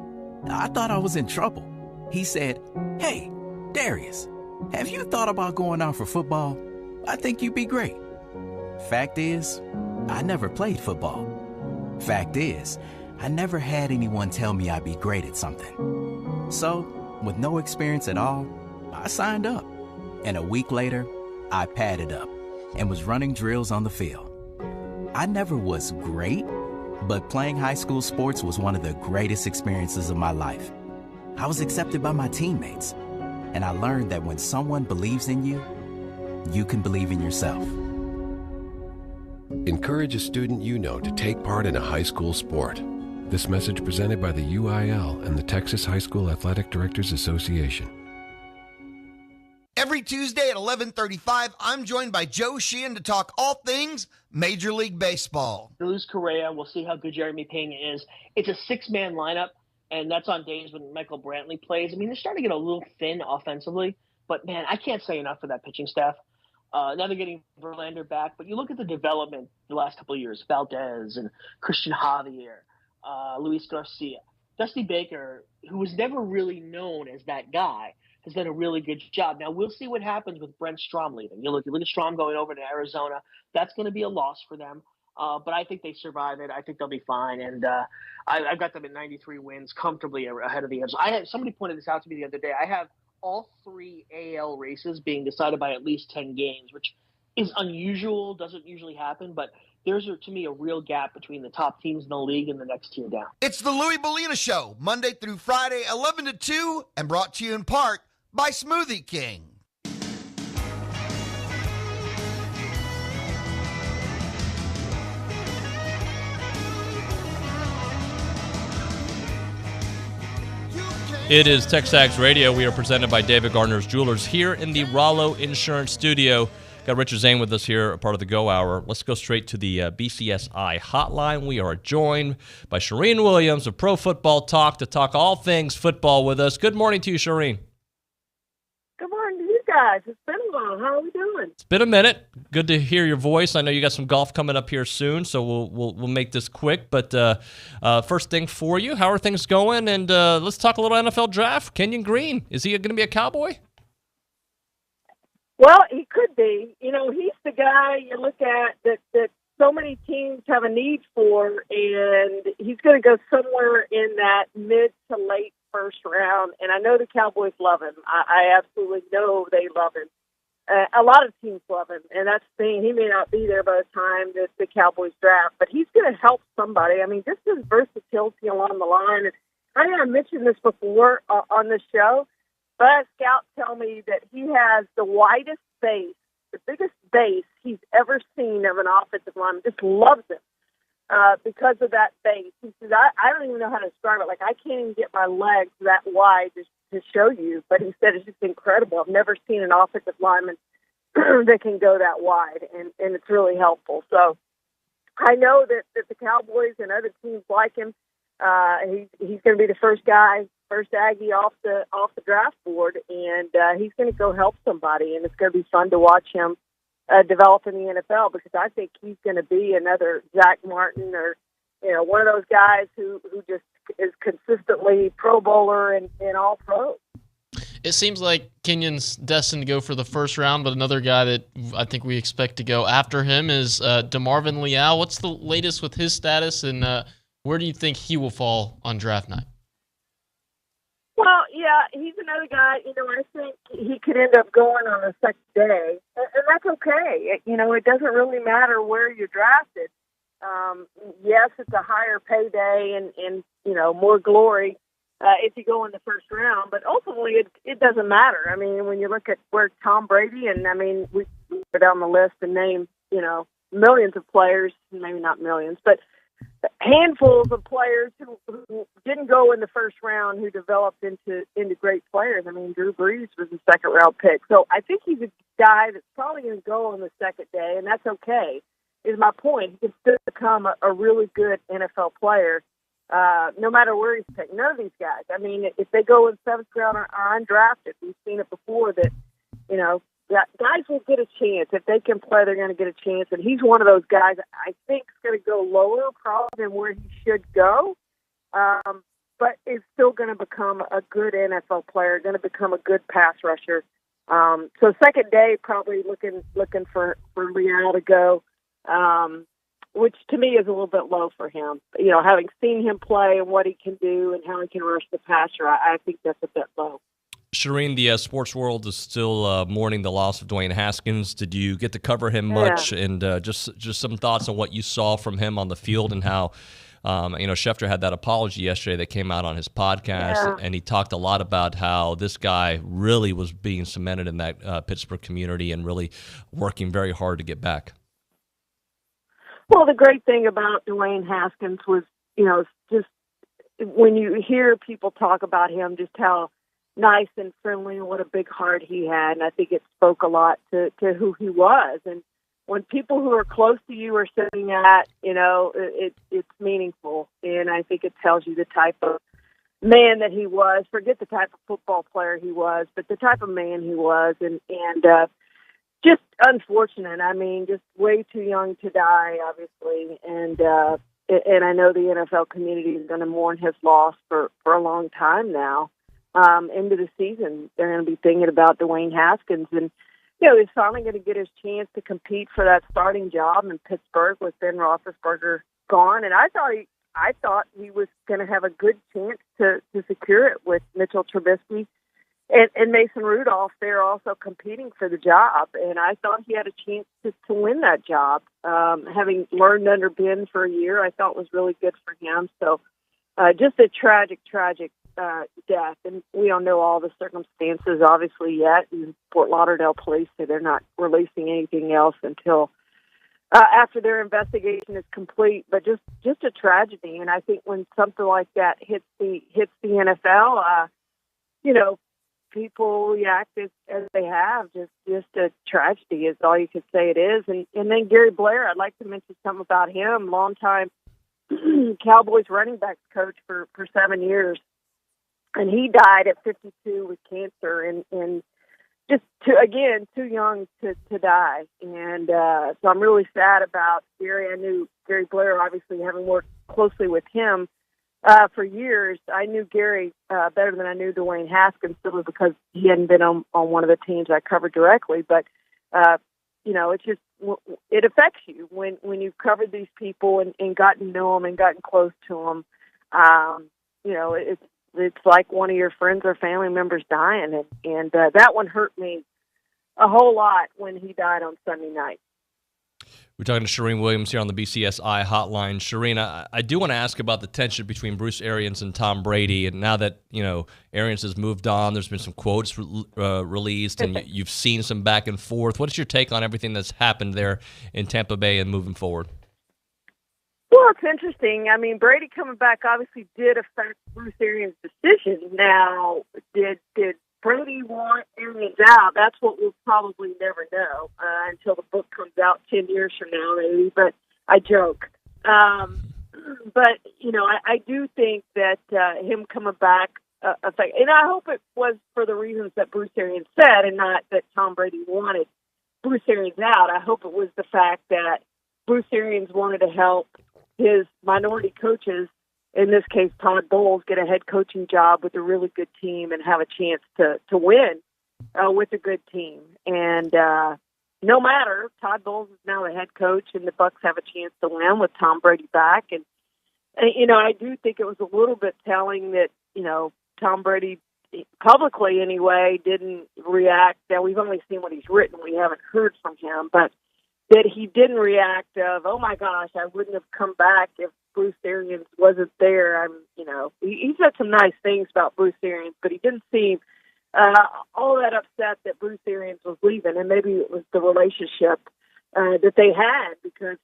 I thought I was in trouble. He said, "Hey, Darius, have you thought about going out for football? I think you'd be great." Fact is, I never played football. Fact is, I never had anyone tell me I'd be great at something. So, with no experience at all, I signed up. And a week later, I padded up and was running drills on the field. I never was great, but playing high school sports was one of the greatest experiences of my life. I was accepted by my teammates, and I learned that when someone believes in you, you can believe in yourself. Encourage a student you know to take part in a high school sport. This message presented by the UIL and the Texas High School Athletic Directors Association. Every Tuesday at 11:35, I'm joined by Joe Sheehan to talk all things Major League Baseball. They lose Correa. We'll see how good Jeremy Pena is. It's a six-man lineup, and that's on days when Michael Brantley plays. I mean, they're starting to get a little thin offensively, but, man, I can't say enough for that pitching staff. Now they're getting Verlander back, but you look at the development the last couple of years, Valdez and Christian Javier, Luis Garcia. Dusty Baker, who was never really known as that guy, has done a really good job. Now, we'll see what happens with Brent Strom leaving. You look at Strom going over to Arizona. That's going to be a loss for them. But I think they survive it. I think they'll be fine. And I've got them at 93 wins, comfortably ahead of the Angels. Somebody pointed this out to me the other day. I have all three AL races being decided by at least 10 games, which is unusual, doesn't usually happen. But there's, to me, a real gap between the top teams in the league and the next tier down. It's the Louis Bellina Show, Monday through Friday, 11 to 2, and brought to you in part by Smoothie King. It is TexAgs Radio. We are presented by David Gardner's Jewelers here in the Rollo Insurance Studio. Got Richard Zane with us here, a part of the Go Hour. Let's go straight to the BCSI hotline. We are joined by Shereen Williams of Pro Football Talk to talk all things football with us. Good morning to you, Shereen. Good morning to you guys. It's been a while. How are we doing? It's been a minute. Good to hear your voice. I know you got some golf coming up here soon, so we'll make this quick. But first thing for you, how are things going? And let's talk a little NFL draft. Kenyon Green, is he going to be a Cowboy? Well, he could be. You know, he's the guy you look at that so many teams have a need for, and he's going to go somewhere in that mid to late first round. And I know the Cowboys love him. I absolutely know they love him. A lot of teams love him, and that's the thing. He may not be there by the time that the Cowboys draft, but he's going to help somebody. I mean, just his versatility along the line. And I think I mentioned this before on the show, but I had scouts tell me that he has the widest base, the biggest base he's ever seen of an offensive lineman. Just loves him because of that base. He says, I don't even know how to describe it. Like, I can't even get my legs that wide to show you. But he said it's just incredible. I've never seen an offensive lineman that can go that wide, and it's really helpful. So I know that the Cowboys and other teams like him. He's going to be the first Aggie off the draft board, and he's going to go help somebody, and it's going to be fun to watch him develop in the NFL, because I think he's going to be another Zach Martin, or one of those guys who just is consistently Pro Bowler and all pro. It seems like Kenyon's destined to go for the first round, but another guy that I think we expect to go after him is DeMarvin Leal. What's the latest with his status, and where do you think he will fall on draft night? Well, yeah, he's another guy, I think he could end up going on the second day, and that's okay. It doesn't really matter where you're drafted. Yes, it's a higher payday and more glory if you go in the first round, but ultimately it doesn't matter. I mean, when you look at where Tom Brady, and I mean, we go down the list and name, millions of players, maybe not millions, but handfuls of players who didn't go in the first round who developed into great players. I mean, Drew Brees was a second-round pick. So I think he's a guy that's probably going to go on the second day, and that's okay, is my point. He can still become a really good NFL player no matter where he's picked. None of these guys. I mean, if they go in seventh round or are undrafted, we've seen it before that, guys will get a chance. If they can play, they're going to get a chance. And he's one of those guys I think is going to go lower probably than where he should go. But is still going to become a good NFL player, going to become a good pass rusher. So second day, probably looking for Leal to go, which to me is a little bit low for him. Having seen him play and what he can do and how he can rush the passer, I think that's a bit low. Shereen, the sports world is still mourning the loss of Dwayne Haskins. Did you get to cover him much? And just some thoughts on what you saw from him on the field and how, Schefter had that apology yesterday that came out on his podcast, and he talked a lot about how this guy really was being cemented in that Pittsburgh community and really working very hard to get back. Well, the great thing about Dwayne Haskins was, just when you hear people talk about him, just how nice and friendly and what a big heart he had. And I think it spoke a lot to who he was. And when people who are close to you are saying that, it's meaningful. And I think it tells you the type of man that he was. Forget the type of football player he was, but the type of man he was. And just unfortunate. I mean, just way too young to die, obviously. And I know the NFL community is going to mourn his loss for a long time now. Into the season, they're going to be thinking about Dwayne Haskins, and he's finally going to get his chance to compete for that starting job in Pittsburgh with Ben Roethlisberger gone. And I thought he was going to have a good chance to secure it with Mitchell Trubisky and Mason Rudolph. They're also competing for the job, and I thought he had a chance to win that job. Having learned under Ben for a year, I thought was really good for him. So, just a tragic death, and we don't know all the circumstances obviously yet, and Fort Lauderdale police say they're not releasing anything else until after their investigation is complete. But just a tragedy, and I think when something like that hits the NFL, people react as they have. Just a tragedy is all you could say it is. And then Gary Blair, I'd like to mention something about him. Longtime Cowboys running backs coach for 7 years. And he died at 52 with cancer, and just too young to die. And so I'm really sad about Gary. I knew Gary Blair, obviously, having worked closely with him for years. I knew Gary better than I knew Dwayne Haskins, simply because he hadn't been on one of the teams I covered directly. But it affects you when you've covered these people and gotten to know them and gotten close to them. It's like one of your friends or family members dying, and that one hurt me a whole lot when he died on Sunday night. We're talking to Shereen Williams here on the BCSI hotline. Shereen, I do want to ask about the tension between Bruce Arians and Tom Brady, and now that Arians has moved on, there's been some quotes released, and you've seen some back and forth. What is your take on everything that's happened there in Tampa Bay and moving forward? Well, it's interesting. I mean, Brady coming back obviously did affect Bruce Arians' decision. Now, did Brady want Arians out? That's what we'll probably never know until the book comes out 10 years from now, maybe. But I joke. But, I do think that him coming back affect, and I hope it was for the reasons that Bruce Arians said and not that Tom Brady wanted Bruce Arians out. I hope it was the fact that Bruce Arians wanted to help his minority coaches in this case, Todd Bowles, get a head coaching job with a really good team and have a chance to win with a good team. And no matter, Todd Bowles is now the head coach, and the Bucs have a chance to win with Tom Brady back. And I do think it was a little bit telling that, Tom Brady, publicly anyway, didn't react. Now, we've only seen what he's written. We haven't heard from him, but that he didn't react of, oh my gosh, I wouldn't have come back if Bruce Arians wasn't there. He said some nice things about Bruce Arians, but he didn't seem all that upset that Bruce Arians was leaving, and maybe it was the relationship that they had, because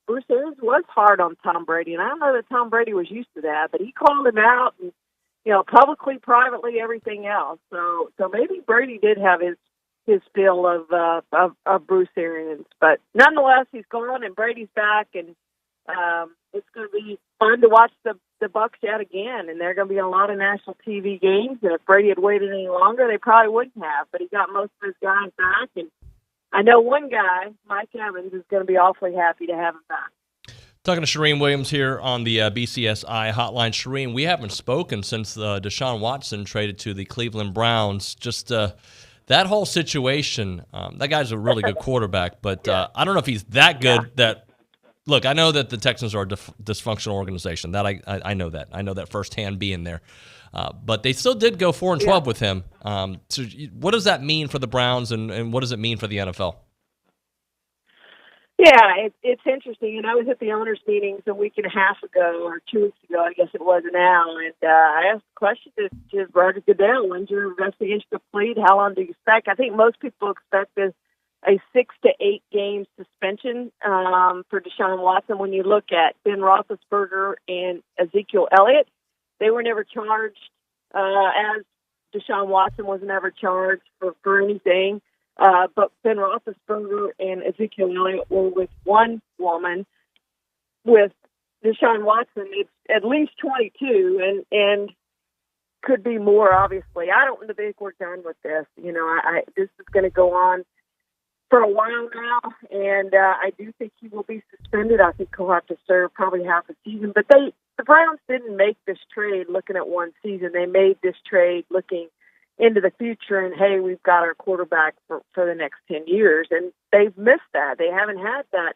Bruce Arians was hard on Tom Brady, and I don't know that Tom Brady was used to that, but he called him out, and publicly, privately, everything else. So maybe Brady did have his fill of Bruce Arians, but nonetheless, he's gone and Brady's back, and it's going to be fun to watch the Bucs yet again, and they're going to be on a lot of national TV games. And if Brady had waited any longer, they probably wouldn't have. But he got most of his guys back, and I know one guy, Mike Evans, is going to be awfully happy to have him back. Talking to Shereen Williams here on the BCSI hotline. Shereen, we haven't spoken since Deshaun Watson traded to the Cleveland Browns. Just that whole situation, that guy's a really good quarterback, but I don't know if he's that good that – look, I know that the Texans are a dysfunctional organization. That I know that. I know that firsthand being there. But they still did go 4-12 with him. So what does that mean for the Browns, and what does it mean for the NFL? Yeah, it's interesting. And I was at the owners' meetings a week and a half ago, or 2 weeks ago, I guess it was now, and I asked the question to Roger Goodell, when's your investigation complete? How long do you expect? I think most people expect a 6 to 8 game suspension for Deshaun Watson. When you look at Ben Roethlisberger and Ezekiel Elliott, they were never charged, as Deshaun Watson was never charged for anything. But Ben Roethlisberger and Ezekiel Elliott were with one woman. With Deshaun Watson, it's at least 22, and could be more, obviously. I don't think we're done with this. This is going to go on for a while now, and I do think he will be suspended. I think he'll have to serve probably half a season. But the Browns didn't make this trade looking at one season. They made this trade looking into the future, and hey, we've got our quarterback for the next 10 years, and they've missed that. They haven't had that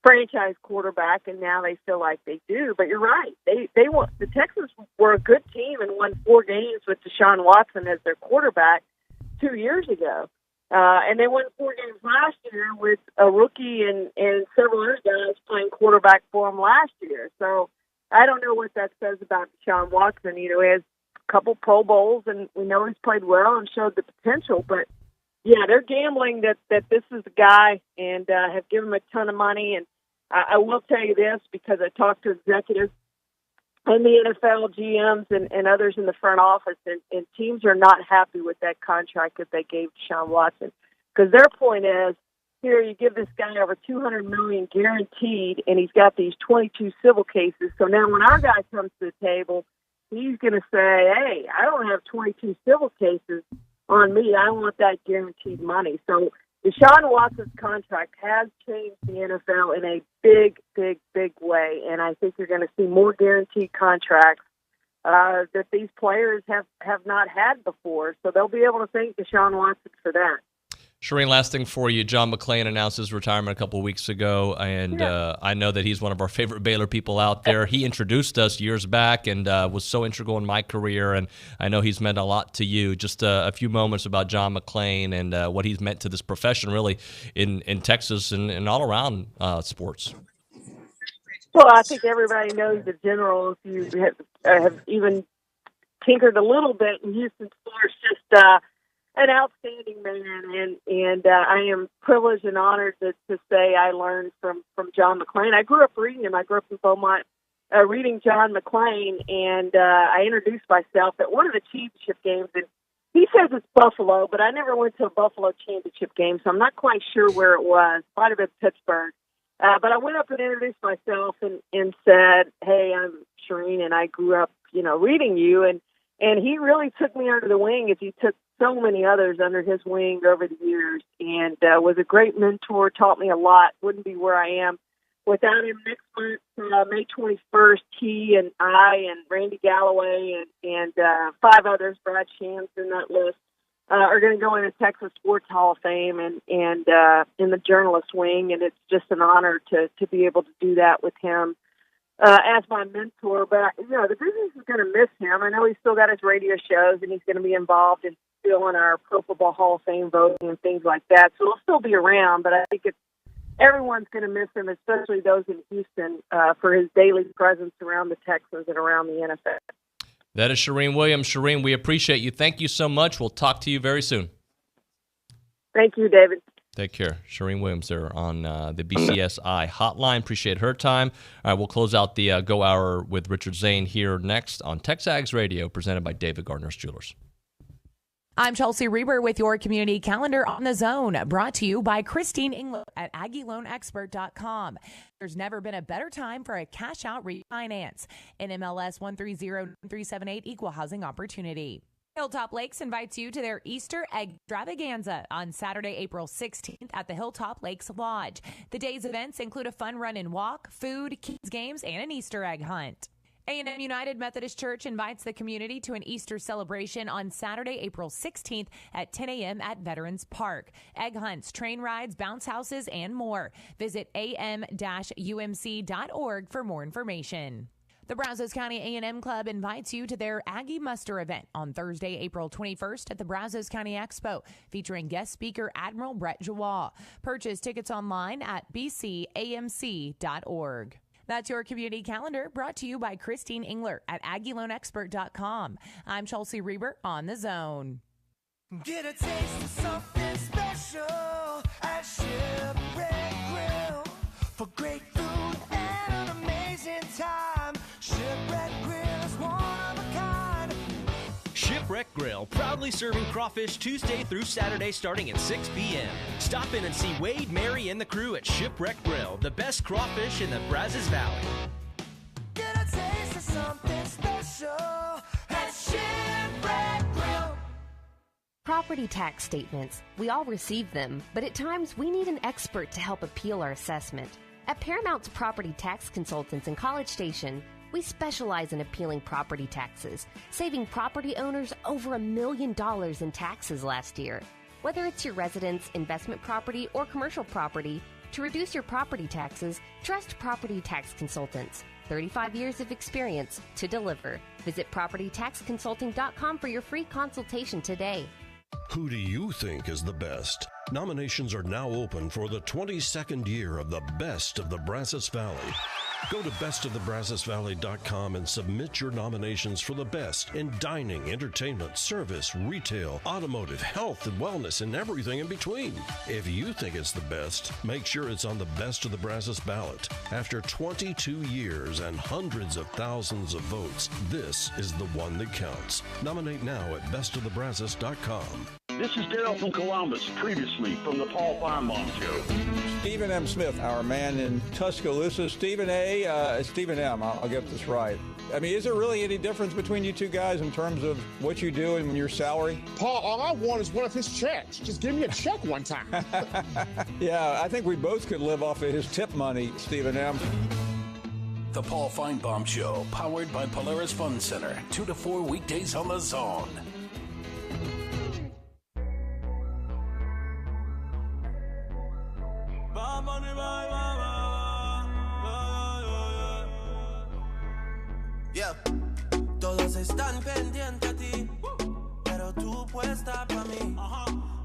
franchise quarterback, and now they feel like they do. But you're right. The Texans were a good team and won 4 games with Deshaun Watson as their quarterback 2 years ago. And they won 4 games last year with a rookie and several other guys playing quarterback for them last year. So I don't know what that says about Deshaun Watson. He has a couple Pro Bowls, and we know he's played well and showed the potential. But, yeah, they're gambling that this is the guy, and have given him a ton of money. And I will tell you this, because I talked to executives and the NFL GMs and others in the front office, and teams are not happy with that contract that they gave Deshaun Watson. Because their point is, here, you give this guy over $200 million guaranteed, and he's got these 22 civil cases. So now when our guy comes to the table, he's going to say, hey, I don't have 22 civil cases on me. I want that guaranteed money. So Deshaun Watson's contract has changed the NFL in a big, big, big way, and I think you're going to see more guaranteed contracts that these players have not had before. So they'll be able to thank Deshaun Watson for that. Shereen, last thing for you. John McClain announced his retirement a couple of weeks ago, and I know that he's one of our favorite Baylor people out there. He introduced us years back and was so integral in my career, and I know he's meant a lot to you. Just a few moments about John McClain and what he's meant to this profession, really, in Texas and all around sports. Well, I think everybody knows the general. If you have even tinkered a little bit in Houston sports, just an outstanding man, and I am privileged and honored to say I learned from John McClain. I grew up reading him. I grew up in Beaumont reading John McClain, and I introduced myself at one of the championship games, and he says it's Buffalo, but I never went to a Buffalo championship game, so I'm not quite sure where it was. Might have been Pittsburgh. But I went up and introduced myself and said, hey, I'm Shereen, and I grew up, reading you, and he really took me under the wing as he took so many others under his wing over the years, and was a great mentor, taught me a lot, wouldn't be where I am without him next month, May 21st, he and I and Randy Galloway and 5 others, Brad Shan's in that list, are going to go into Texas Sports Hall of Fame and in the journalist wing, and it's just an honor to be able to do that with him as my mentor. But the business is going to miss him. I know he's still got his radio shows, and he's going to be involved in still in our Pro Football Hall of Fame voting and things like that. So he'll still be around, but I think everyone's going to miss him, especially those in Houston, for his daily presence around the Texans and around the NFL. That is Shereen Williams. Shereen, we appreciate you. Thank you so much. We'll talk to you very soon. Thank you, David. Take care. Shereen Williams there on the BCSI hotline. Appreciate her time. All right, we'll close out the Go Hour with Richard Zane here next on TexAgs Radio, presented by David Gardner's Jewelers. I'm Chelsea Reber with your community calendar on the zone, brought to you by Christine Engler at AggieLoanExpert.com. There's never been a better time for a cash-out refinance. NMLS 1309378 Equal Housing Opportunity. Hilltop Lakes invites you to their Easter Egg Extravaganza on Saturday, April 16th at the Hilltop Lakes Lodge. The day's events include a fun run and walk, food, kids games, and an Easter egg hunt. A&M United Methodist Church invites the community to an Easter celebration on Saturday, April 16th at 10 a.m. at Veterans Park. Egg hunts, train rides, bounce houses, and more. Visit am-umc.org for more information. The Brazos County A&M Club invites you to their Aggie Muster event on Thursday, April 21st at the Brazos County Expo, featuring guest speaker Admiral Brett Jawah. Purchase tickets online at bcamc.org. That's your community calendar, brought to you by Christine Engler at AggieLoanExpert.com. I'm Chelsea Reber on The Zone. Get a taste of something special at Shipwreck Grill. For great food and an amazing time, Shipwreck Grill is one of a kind. Shipwreck Grill, proudly serving crawfish Tuesday through Saturday starting at 6 p.m. Stop in and see Wade, Mary, and the crew at Shipwreck Grill, the best crawfish in the Brazos Valley. Get a taste of something special at Shipwreck Grill. Property tax statements. We all receive them, but at times we need an expert to help appeal our assessment. At Paramount's Property Tax Consultants in College Station, we specialize in appealing property taxes, saving property owners over $1 million in taxes last year. Whether it's your residence, investment property, or commercial property, to reduce your property taxes, trust Property Tax Consultants. 35 years of experience to deliver. Visit PropertyTaxConsulting.com for your free consultation today. Who do you think is the best? Nominations are now open for the 22nd year of the Best of the Brazos Valley. Go to bestofthebrazosvalley.com and submit your nominations for the best in dining, entertainment, service, retail, automotive, health, and wellness, and everything in between. If you think it's the best, make sure it's on the Best of the Brazos ballot. After 22 years and hundreds of thousands of votes, this is the one that counts. Nominate now at bestofthebrazos.com. This is Daryl from Columbus, previously from the Paul Feinbaum Show. Stephen M. Smith, our man in Tuscaloosa. Stephen M., I'll get this right. I mean, is there really any difference between you two guys in terms of what you do and your salary? Paul, all I want is one of his checks. Just give me a check one time. Yeah, I think we both could live off of his tip money, Stephen M. The Paul Feinbaum Show, powered by Polaris Fund Center, 2 to 4 weekdays on the Zone. Yeah. Todos están pendientes a ti, pero tú puesta para mí,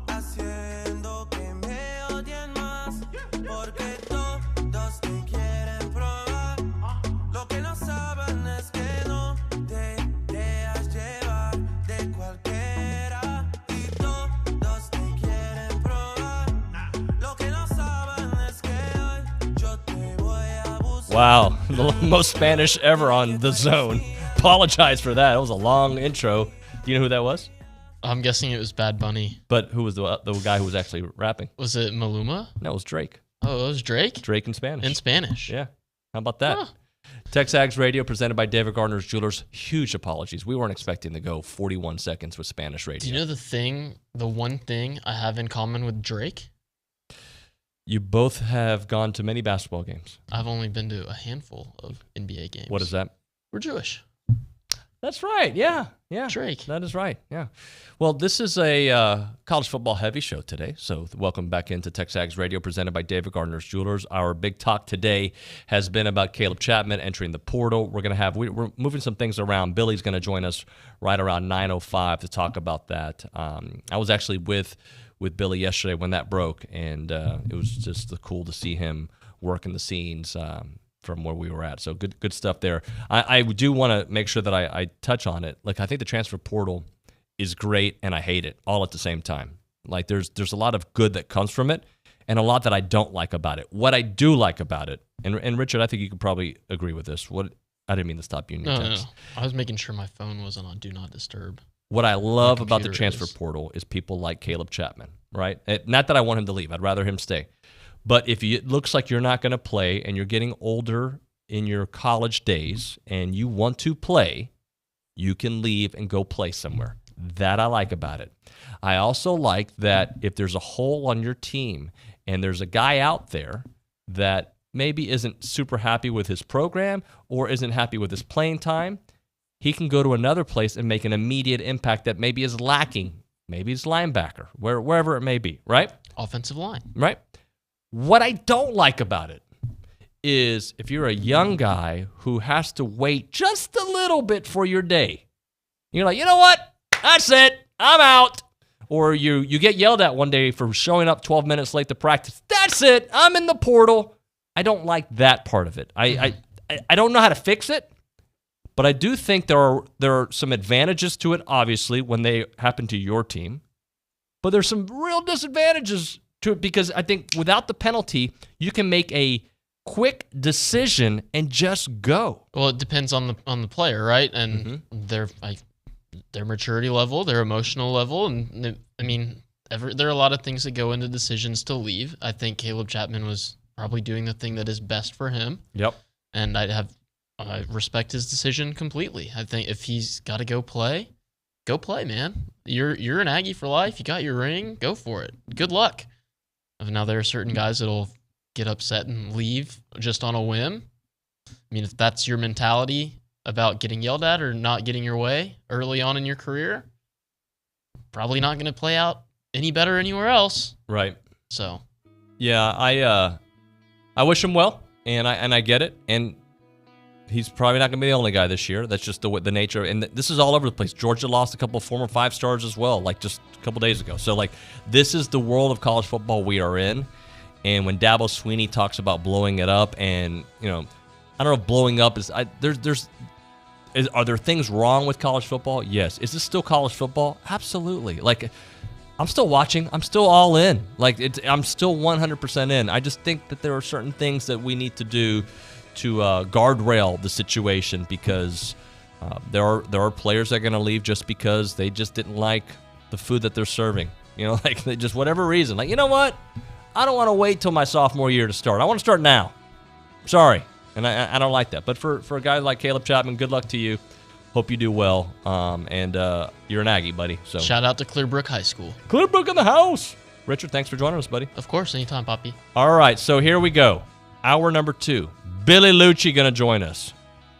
haciendo que me odien más, porque todos te quieren probar. Lo que no saben es que no te dejas llevar de cualquiera, y todos te quieren probar. Lo que no saben es que hoy yo te voy a buscar. Wow, the most Spanish ever on The Zone. Apologize for that. It was a long intro. Do you know who that was? I'm guessing it was Bad Bunny. But who was the guy who was actually rapping? Was it Maluma? No, it was Drake. Oh, it was Drake? Drake in Spanish. In Spanish. Yeah. How about that? Huh. TexAgs Radio, presented by David Gardner's Jewelers. Huge apologies. We weren't expecting to go 41 seconds with Spanish radio. Do you know the one thing I have in common with Drake? You both have gone to many basketball games. I've only been to a handful of NBA games. What is that? We're Jewish. That's right. Yeah. Drake. That is right. Yeah. Well, this is a college football heavy show today. So welcome back into TexAgs Radio presented by David Gardner's Jewelers. Our big talk today has been about Caleb Chapman entering the portal. We're moving some things around. Billy's going to join us right around 9:05 to talk about that. I was actually with Billy yesterday when that broke, and it was just cool to see him working the scenes from where we were at. So good stuff there. I do want to make sure that I touch on it. Like, I think the transfer portal is great, and I hate it all at the same time. Like, there's a lot of good that comes from it, and a lot that I don't like about it. What I do like about it, and Richard, I think you could probably agree with this. I didn't mean to stop you in your text. No. I was making sure my phone wasn't on Do Not Disturb. What I love about the transfer portal is people like Caleb Chapman, right? Not that I want him to leave. I'd rather him stay. But if it looks like you're not going to play and you're getting older in your college days and you want to play, you can leave and go play somewhere. That I like about it. I also like that if there's a hole on your team and there's a guy out there that maybe isn't super happy with his program or isn't happy with his playing time, he can go to another place and make an immediate impact that maybe is lacking. Maybe it's linebacker, wherever it may be, right? Offensive line. Right. What I don't like about it is if you're a young guy who has to wait just a little bit for your day, you're like, you know what? That's it. I'm out. Or you get yelled at one day for showing up 12 minutes late to practice. That's it. I'm in the portal. I don't like that part of it. I don't know how to fix it, but I do think there are some advantages to it, obviously, when they happen to your team. But there's some real disadvantages to it because I think without the penalty, you can make a quick decision and just go. Well, it depends on the player, right? And their maturity level, their emotional level, and there are a lot of things that go into decisions to leave. I think Caleb Chapman was probably doing the thing that is best for him. Yep. And I respect his decision completely. I think if he's got to go play, man. You're an Aggie for life. You got your ring. Go for it. Good luck. Now, there are certain guys that'll get upset and leave just on a whim. I mean, if that's your mentality about getting yelled at or not getting your way early on in your career, probably not going to play out any better anywhere else. Right. So, yeah, I wish him well, and I get it, and he's probably not going to be the only guy this year. That's just the nature, and this is all over the place. Georgia lost a couple of former 5-stars as well, like just a couple days ago. So, like, this is the world of college football we are in, and when Dabo Swinney talks about blowing it up, and I don't know if blowing up is are there things wrong with college football? Yes. Is this still college football? Absolutely. Like, I'm still watching. I'm still all in. Like, I'm still 100% in. I just think that there are certain things that we need to do to guardrail the situation because there are players that are going to leave just because they just didn't like the food that they're serving. Like they just whatever reason. Like, you know what? I don't want to wait till my sophomore year to start. I want to start now. Sorry. And I don't like that. But for a guy like Caleb Chapman, good luck to you. Hope you do well. And you're an Aggie, buddy. So shout out to Clearbrook High School. Clearbrook in the house. Richard, thanks for joining us, buddy. Of course, anytime, Poppy. All right, so here we go. Hour number 2. Billy Lucci going to join us.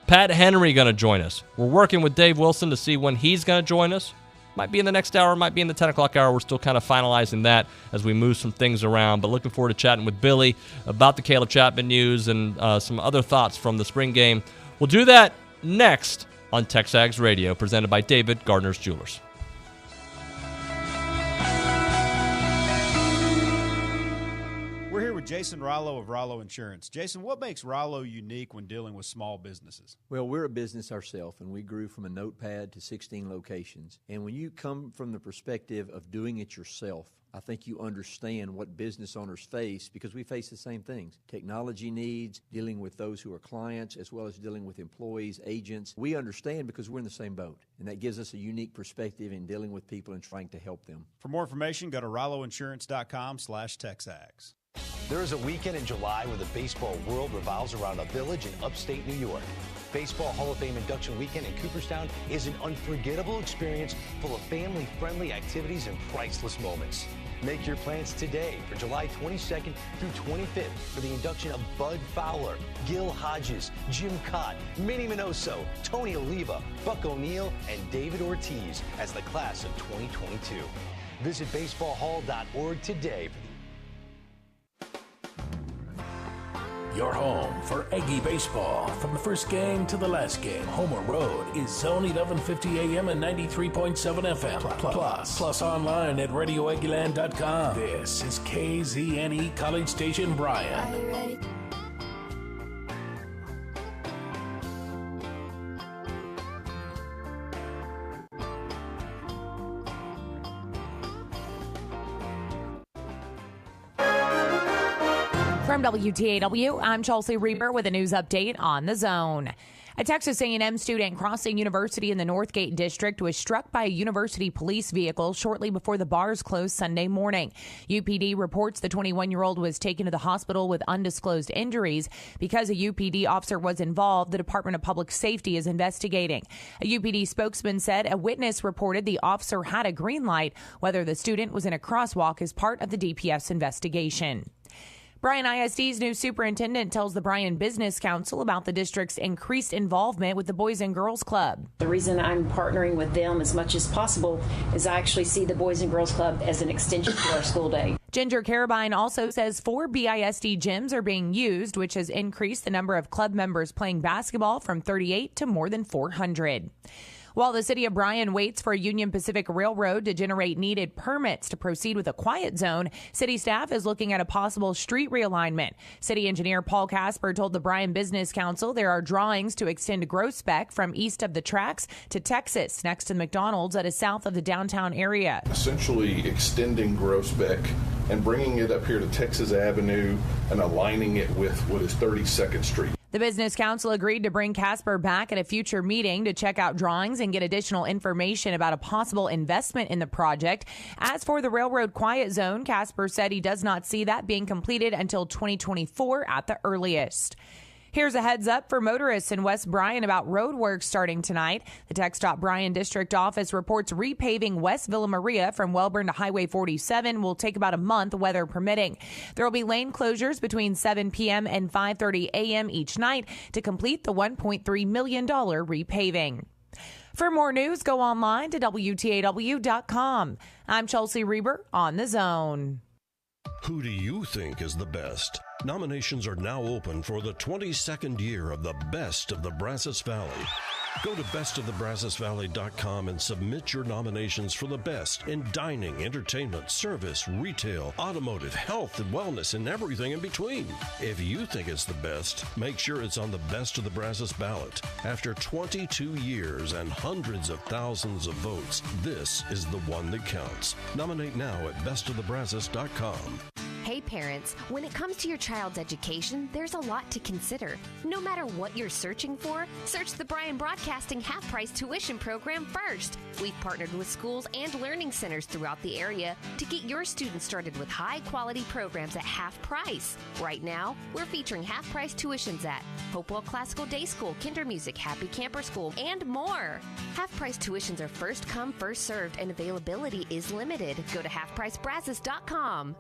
Pat Henry going to join us. We're working with Dave Wilson to see when he's going to join us. Might be in the next hour, might be in the 10 o'clock hour. We're still kind of finalizing that as we move some things around. But looking forward to chatting with Billy about the Caleb Chapman news and some other thoughts from the spring game. We'll do that next on TexAgs Radio, presented by David Gardner's Jewelers. We're here with Jason Rollo of Rollo Insurance. Jason, what makes Rollo unique when dealing with small businesses? Well, we're a business ourselves, and we grew from a notepad to 16 locations. And when you come from the perspective of doing it yourself, I think you understand what business owners face because we face the same things. Technology needs, dealing with those who are clients, as well as dealing with employees, agents. We understand because we're in the same boat, and that gives us a unique perspective in dealing with people and trying to help them. For more information, go to RolloInsurance.com/TexAgs. There is a weekend in July where the baseball world revolves around a village in upstate New York. Baseball Hall of Fame induction weekend in Cooperstown is an unforgettable experience full of family-friendly activities and priceless moments. Make your plans today for July 22nd through 25th for the induction of Bud Fowler, Gil Hodges, Jim Cott, Minnie Minoso, Tony Oliva, Buck O'Neill, and David Ortiz as the class of 2022. Visit baseballhall.org today. Your home for Aggie baseball. From the first game to the last game, home or road, is Zone 1150 AM and 93.7 FM. Plus online at RadioAggieland.com. This is KZNE College Station Bryan. From WTAW, I'm Chelsea Reber with a news update on the Zone. A Texas A&M student crossing University in the Northgate district was struck by a university police vehicle shortly before the bars closed Sunday morning. UPD reports the 21-year-old was taken to the hospital with undisclosed injuries. Because a UPD officer was involved, the Department of Public Safety is investigating. A UPD spokesman said a witness reported the officer had a green light. Whether the student was in a crosswalk is part of the DPS investigation. Bryan ISD's new superintendent tells the Bryan Business Council about the district's increased involvement with the Boys and Girls Club. The reason I'm partnering with them as much as possible is I actually see the Boys and Girls Club as an extension to our school day. Ginger Carabine also says 4 BISD gyms are being used, which has increased the number of club members playing basketball from 38 to more than 400. While the city of Bryan waits for Union Pacific Railroad to generate needed permits to proceed with a quiet zone, city staff is looking at a possible street realignment. City engineer Paul Casper told the Bryan Business Council there are drawings to extend Groesbeck from east of the tracks to Texas, next to McDonald's that is south of the downtown area. Essentially extending Groesbeck and bringing it up here to Texas Avenue and aligning it with what is 32nd Street. The Business Council agreed to bring Casper back at a future meeting to check out drawings and get additional information about a possible investment in the project. As for the railroad quiet zone, Casper said he does not see that being completed until 2024 at the earliest. Here's a heads up for motorists in West Bryan about road work starting tonight. The TxDOT Bryan District Office reports repaving West Villa Maria from Welborn to Highway 47 will take about a month, weather permitting. There will be lane closures between 7 p.m. and 5:30 a.m. each night to complete the $1.3 million repaving. For more news, go online to WTAW.com. I'm Chelsea Reber on The Zone. Who do you think is the best? Nominations are now open for the 22nd year of the Best of the Brazos Valley. Go to bestofthebrazosvalley.com and submit your nominations for the best in dining, entertainment, service, retail, automotive, health, and wellness, and everything in between. If you think it's the best, make sure it's on the Best of the Brazos ballot. After 22 years and hundreds of thousands of votes, this is the one that counts. Nominate now at bestofthebrazos.com. Hey parents, when it comes to your child's education, there's a lot to consider. No matter what you're searching for, search the Bryan Broadcasting half-price tuition program first. We've partnered with schools and learning centers throughout the area to get your students started with high-quality programs at half price. Right now, we're featuring half-price tuitions at Hopewell Classical Day School, Kinder Music, Happy Camper School, and more. Half-price tuitions are first come, first served, and availability is limited. Go to halfpricebrazos.com.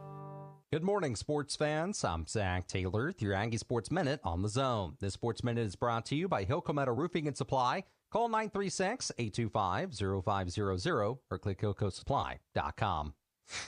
Good morning, sports fans. I'm Zach Taylor with your Aggie Sports Minute on the Zone. This Sports Minute is brought to you by Hilco Roofing and Supply. Call 936-825-0500 or click HilcoSupply.com.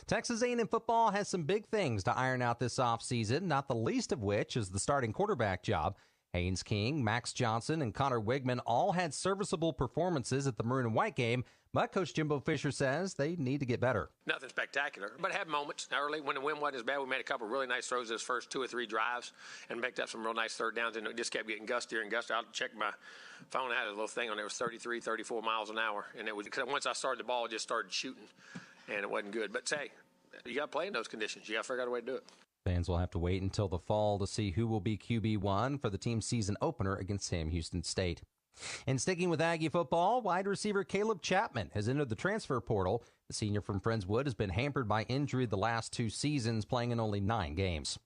Texas A&M football has some big things to iron out this offseason, not the least of which is the starting quarterback job. Haynes King, Max Johnson, and Connor Wigman all had serviceable performances at the Maroon and White game, but Coach Jimbo Fisher says they need to get better. Nothing spectacular, but had moments early when the wind wasn't as bad. We made a couple of really nice throws those first 2 or 3 drives and picked up some real nice third downs, and it just kept getting gustier and gustier. I checked my phone. I had a little thing on there. It was 33, 34 miles an hour, and it was because once I started the ball, it just started shooting, and it wasn't good. But, hey, you got to play in those conditions. You got to figure out a way to do it. Fans will have to wait until the fall to see who will be QB1 for the team's season opener against Sam Houston State. And sticking with Aggie football, wide receiver Caleb Chapman has entered the transfer portal. The senior from Friendswood has been hampered by injury the last 2 seasons, playing in only 9 games.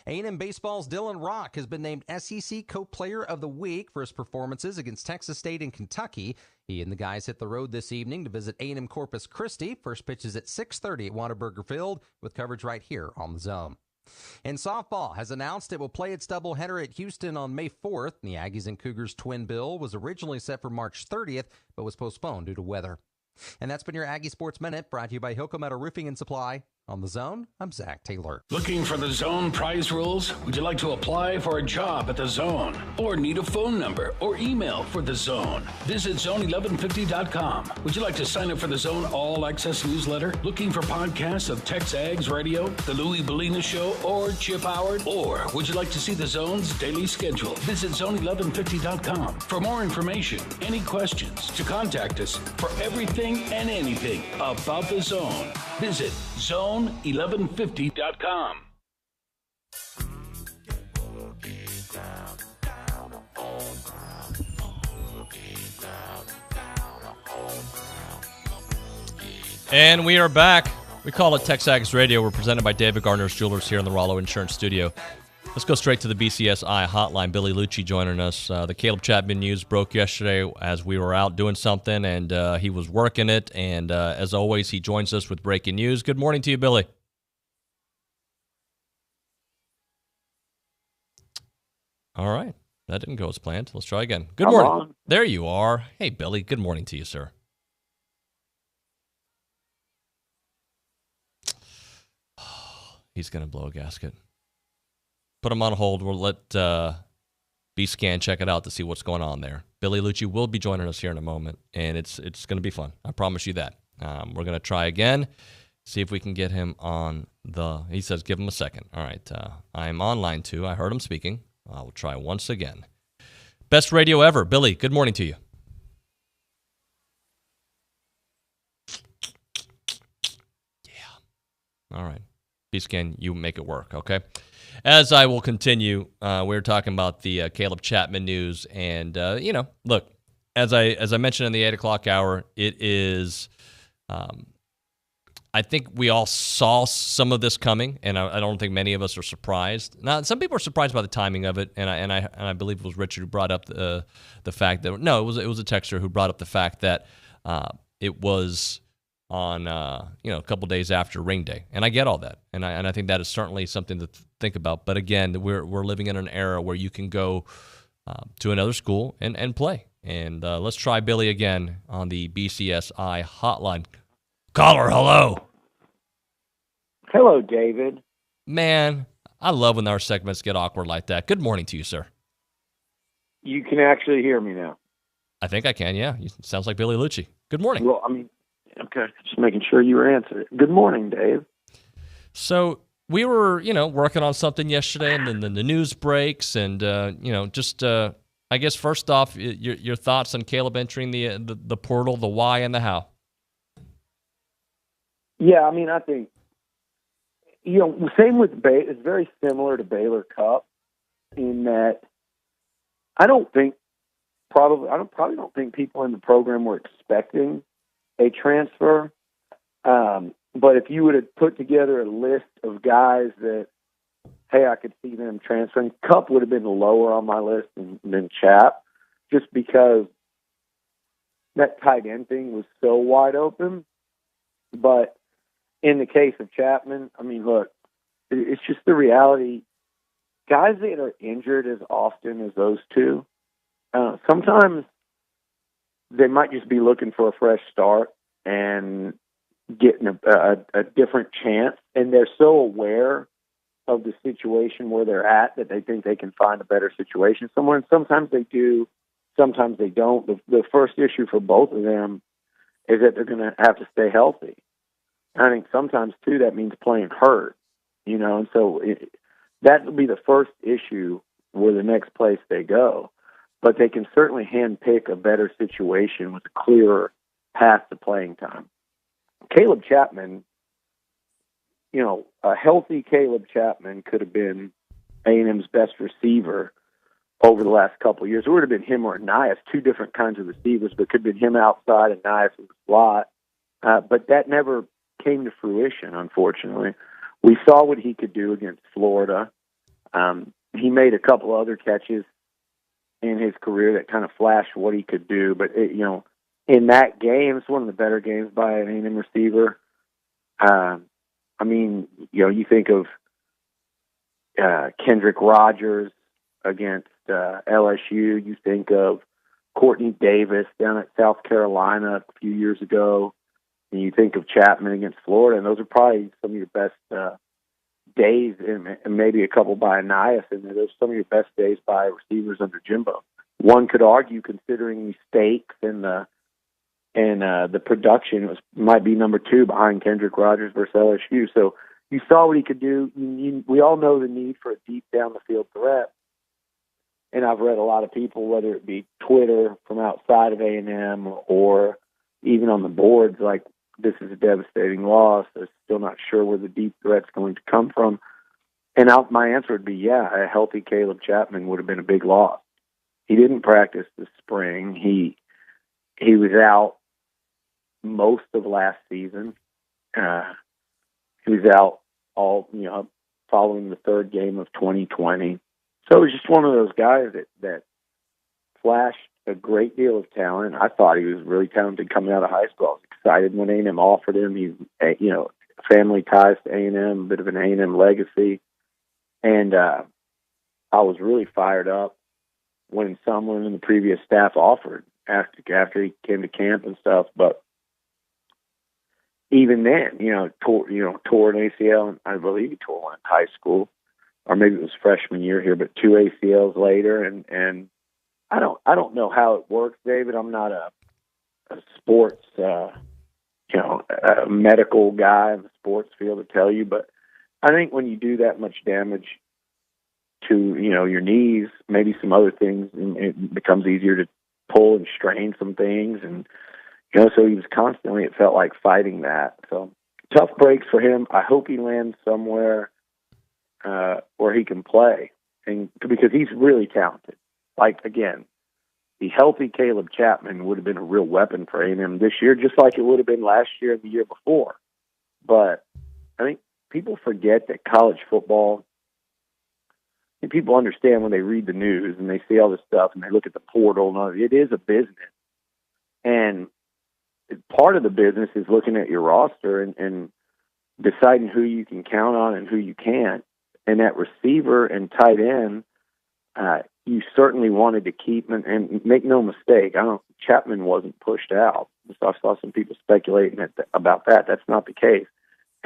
A&M Baseball's Dylan Rock has been named SEC Co-Player of the Week for his performances against Texas State and Kentucky. He and the guys hit the road this evening to visit A&M Corpus Christi. First pitch is at 6:30 at Whataburger Field with coverage right here on The Zone. And softball has announced it will play its doubleheader at Houston on May 4th. The Aggies and Cougars twin bill was originally set for March 30th, but was postponed due to weather. And that's been your Aggie Sports Minute, brought to you by Hilco Metal Roofing and Supply. On The Zone, I'm Zach Taylor. Looking for The Zone prize rules? Would you like to apply for a job at The Zone? Or need a phone number or email for The Zone? Visit zone1150.com. Would you like to sign up for The Zone All Access newsletter? Looking for podcasts of TexAgs Radio, The Louie Bellina Show, or Chip Howard? Or would you like to see The Zone's daily schedule? Visit zone1150.com for more information, any questions, to contact us for everything and anything about The Zone. Visit zone1150.com. And we are back. We call it TexAgs Radio. We're presented by David Gardner's Jewelers here in the Rollo Insurance Studio. Let's go straight to the BCSI hotline. Billy Lucci joining us. The Caleb Chapman news broke yesterday as we were out doing something, and he was working it. And as always, he joins us with breaking news. Good morning to you, Billy. All right. That didn't go as planned. Let's try again. Good morning. On. There you are. Hey, Billy. Good morning to you, sir. He's going to blow a gasket. Put him on hold. We'll let B-Scan check it out to see what's going on there. Billy Lucci will be joining us here in a moment, and it's going to be fun. I promise you that. We're going to try again, see if we can get him on the... He says give him a second. All right. I'm on line 2. I heard him speaking. I will try once again. Best radio ever. Billy, good morning to you. Yeah. All right. B-Scan, you make it work, okay? As I will continue, we're talking about the Caleb Chapman news, and look, as I mentioned in the 8 o'clock hour, it is. I think we all saw some of this coming, and I don't think many of us are surprised. Now, some people are surprised by the timing of it, and I believe it was Richard who brought up the fact that it was a texter who brought up the fact that it was on a couple days after ring day, and I get all that, and I think that is certainly something to think about. But again, we're living in an era where you can go to another school and play. And let's try Billy again on the BCSI hotline. Caller, hello. Hello, David. Man, I love when our segments get awkward like that. Good morning to you, sir. You can actually hear me now. I think I can, yeah. Sounds like Billy Lucci. Good morning. Well, okay, just making sure you were answering. Good morning, Dave. So we were, working on something yesterday, and then the news breaks, and I guess first off, your thoughts on Caleb entering the portal, the why and the how. Yeah, I think same with it's very similar to Baylor Cup in that I probably don't think people in the program were expecting a transfer. But if you would have put together a list of guys that, hey, I could see them transferring, Cup would have been lower on my list than Chap, just because that tight end thing was so wide open. But in the case of Chapman, look, it's just the reality. Guys that are injured as often as those two, sometimes they might just be looking for a fresh start and getting a different chance, and they're so aware of the situation where they're at that they think they can find a better situation somewhere. And sometimes they do, sometimes they don't. The first issue for both of them is that they're going to have to stay healthy. I think sometimes, too, that means playing hurt, and so that will be the first issue where the next place they go. But they can certainly handpick a better situation with a clearer path to playing time. Caleb Chapman, a healthy Caleb Chapman could have been A&M's best receiver over the last couple of years. It would have been him or Nias, two different kinds of receivers, but could have been him outside and Nias in the slot. But that never came to fruition, unfortunately. We saw what he could do against Florida. He made a couple other catches in his career that kind of flashed what he could do. But, in that game, it's one of the better games by an A&M receiver. You think of Kendrick Rogers against LSU. You think of Courtney Davis down at South Carolina a few years ago. And you think of Chapman against Florida. And those are probably some of your best days, and maybe a couple by Anias. And those are some of your best days by receivers under Jimbo. One could argue, considering the stakes and the production, might be number 2 behind Kendrick Rogers versus LSU. So you saw what he could do. We all know the need for a deep down the field threat. And I've read a lot of people, whether it be Twitter from outside of A&M or even on the boards, like, this is a devastating loss. They're still not sure where the deep threat's going to come from. And my answer would be, a healthy Caleb Chapman would have been a big loss. He didn't practice this spring. He was out most of last season. He was out all, following the third game of 2020. So it was just one of those guys that flashed a great deal of talent. I thought he was really talented coming out of high school. I was excited when A&M offered him. He's, family ties to A&M, a bit of an A&M legacy. And I was really fired up when someone in the previous staff offered after he came to camp and stuff. But even then, tore an ACL, and I believe he tore one in high school, or maybe it was freshman year here, but 2 ACLs later. And I don't know how it works, David. I'm not a sports, a medical guy in the sports field to tell you, but I think when you do that much damage to, your knees, maybe some other things, and it becomes easier to pull and strain some things. And, so he was constantly, it felt like, fighting that. So tough breaks for him. I hope he lands somewhere where he can play, and because he's really talented. Like, again, the healthy Caleb Chapman would have been a real weapon for A&M this year, just like it would have been last year and the year before. But I think people forget that college football, and people understand when they read the news and they see all this stuff and they look at the portal and all, it is a business. And part of the business is looking at your roster and deciding who you can count on and who you can't. And that receiver and tight end, you certainly wanted to keep, and make no mistake, Chapman wasn't pushed out. So I saw some people speculating about that. That's not the case.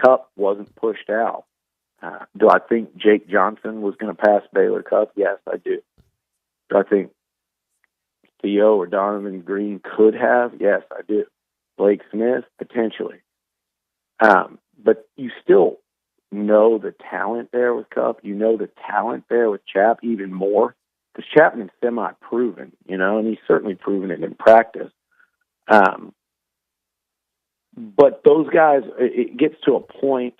Cup wasn't pushed out. Do I think Jake Johnson was going to pass Baylor Cup? Yes, I do. Do I think Theo or Donovan Green could have? Yes, I do. Blake Smith, potentially. But you still know the talent there with Cup. You know the talent there with Chap even more, because Chapman's semi-proven, and he's certainly proven it in practice. But those guys, it gets to a point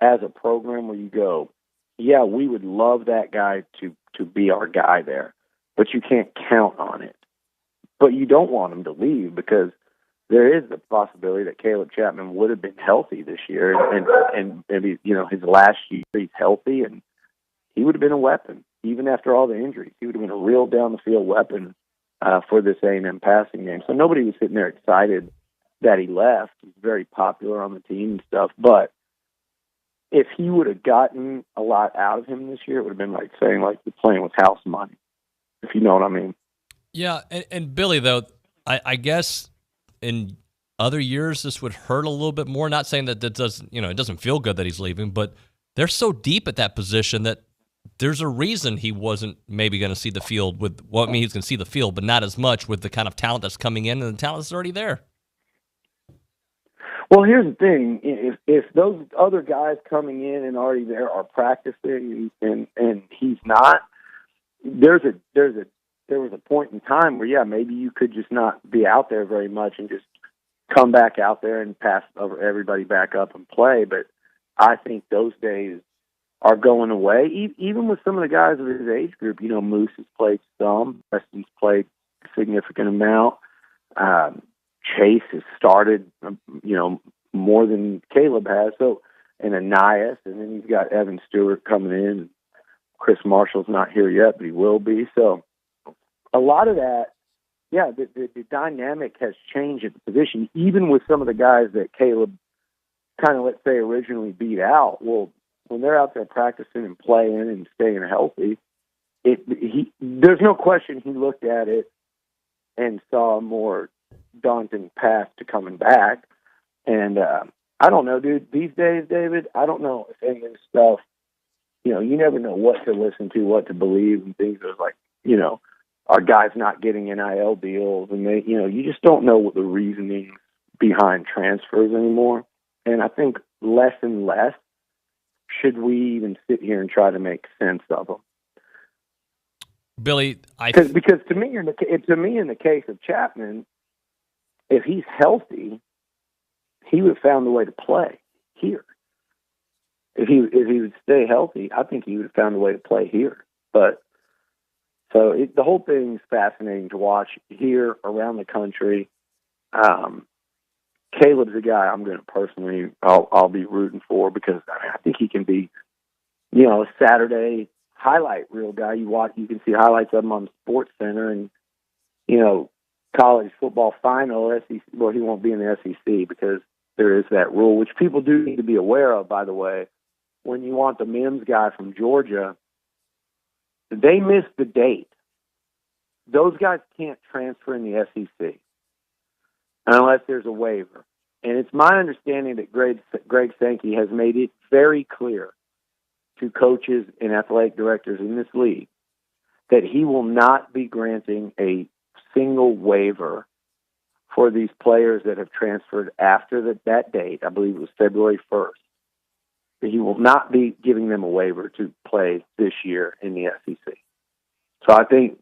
as a program where you go, yeah, we would love that guy to be our guy there, but you can't count on it. But you don't want him to leave, because there is the possibility that Caleb Chapman would have been healthy this year, and maybe, his last year he's healthy, and he would have been a weapon. Even after all the injuries, he would have been a real down-the-field weapon for this A&M passing game. So nobody was sitting there excited that he left. He's very popular on the team and stuff. But if he would have gotten a lot out of him this year, it would have been like saying, like, you're playing with house money, if you know what I mean. Yeah, and Billy, though, I guess in other years this would hurt a little bit more. Not saying that doesn't, it doesn't feel good that he's leaving, but they're so deep at that position that there's a reason he wasn't maybe going to see the field with, well, I mean, he's going to see the field, but not as much with the kind of talent that's coming in, and the talent that's already there. Well, here's the thing. If those other guys coming in and already there are practicing and he's not, there was a point in time where, yeah, maybe you could just not be out there very much and just come back out there and pass over everybody back up and play. But I think those days are going away, even with some of the guys of his age group. Moose has played some, Preston's played a significant amount. Chase has started, more than Caleb has. So, and Anias, and then you've got Evan Stewart coming in. Chris Marshall's not here yet, but he will be. So a lot of that, yeah, the dynamic has changed at the position, even with some of the guys that Caleb kind of, let's say, originally beat out. Well, when they're out there practicing and playing and staying healthy, there's no question he looked at it and saw a more daunting path to coming back. And I don't know, dude. These days, David, I don't know if any of this stuff, you never know what to listen to, what to believe, and things are like, are guys not getting NIL deals, and they, you just don't know what the reasoning behind transfers anymore. And I think less and less should we even sit here and try to make sense of them. Billy, because to me, in the case of Chapman, if he's healthy, he would have found a way to play here. If he would stay healthy, I think he would have found a way to play here. But so the whole thing's fascinating to watch here around the country. Caleb's a guy I'm going to personally, I'll be rooting for, because I think he can be, a Saturday highlight reel guy. You can see highlights of him on Sports Center, and college football final. SEC, well, he won't be in the SEC because there is that rule, which people do need to be aware of. By the way, when you want the Mims guy from Georgia, they missed the date. Those guys can't transfer in the SEC unless there's a waiver. And it's my understanding that Greg Sankey has made it very clear to coaches and athletic directors in this league that he will not be granting a single waiver for these players that have transferred after that date. I believe it was February 1st. He will not be giving them a waiver to play this year in the SEC. So I think,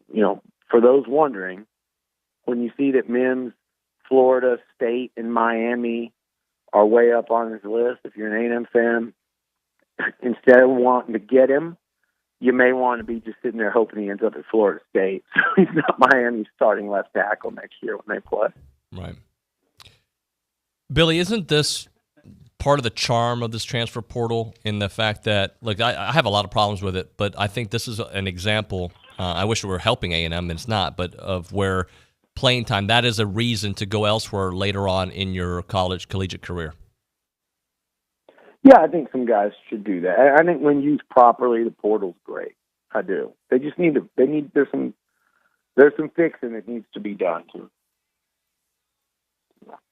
for those wondering, when you see that Mims, Florida State, and Miami are way up on his list, if you're an A&M fan, instead of wanting to get him, you may want to be just sitting there hoping he ends up at Florida State. So he's not Miami's starting left tackle next year when they play. Right. Billy, isn't this part of the charm of this transfer portal in the fact that, look, I have a lot of problems with it, but I think this is an example. I wish it were helping A&M, and it's not, but of where playing time, that is a reason to go elsewhere later on in your collegiate career. Yeah, I think some guys should do that. I think when used properly, the portal's great. I do. They just need to. There's some fixing that needs to be done.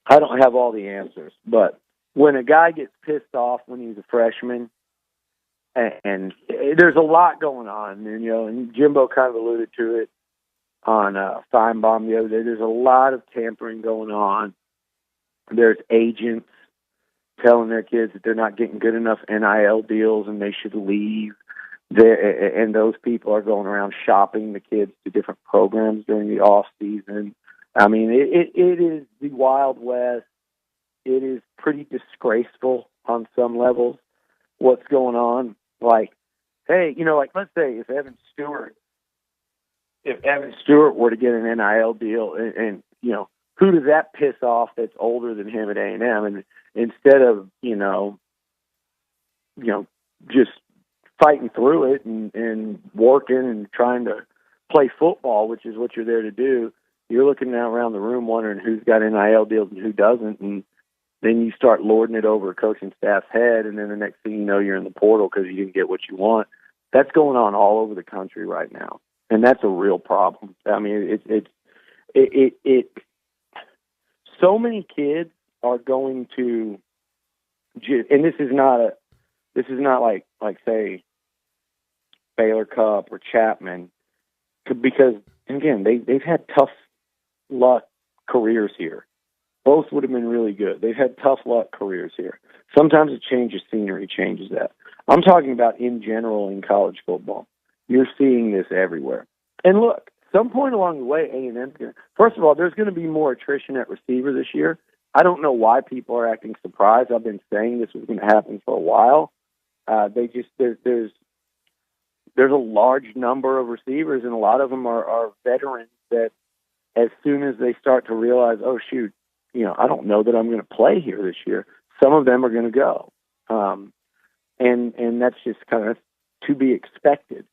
I don't have all the answers, but when a guy gets pissed off when he's a freshman, and there's a lot going on, and Jimbo kind of alluded to it on Feinbaum the other day. There's a lot of tampering going on. There's agents telling their kids that they're not getting good enough NIL deals and they should leave. And those people are going around shopping the kids to different programs during the off season. I mean, it is the Wild West. It is pretty disgraceful on some levels what's going on. Like, hey, let's say if Evan Stewart were to get an NIL deal, and who does that piss off that's older than him at A&M? And instead of, just fighting through it and working and trying to play football, which is what you're there to do, you're looking now around the room wondering who's got NIL deals and who doesn't, and then you start lording it over a coaching staff's head, and then the next thing you know, you're in the portal because you didn't get what you want. That's going on all over the country right now, and that's a real problem. I mean, it so many kids are going to, and this is not like say Baylor Cup or Chapman, because again they've had tough luck careers here. Both would have been really good. They've had tough luck careers here. Sometimes a change of scenery changes that. I'm talking about in general in college football. You're seeing this everywhere. And look, some point along the way, A&M's going to, first of all, there's going to be more attrition at receiver this year. I don't know why people are acting surprised. I've been saying this was going to happen for a while. There's a large number of receivers, and a lot of them are veterans that as soon as they start to realize, oh, shoot, I don't know that I'm going to play here this year, some of them are going to go. And that's just kind of to be expected.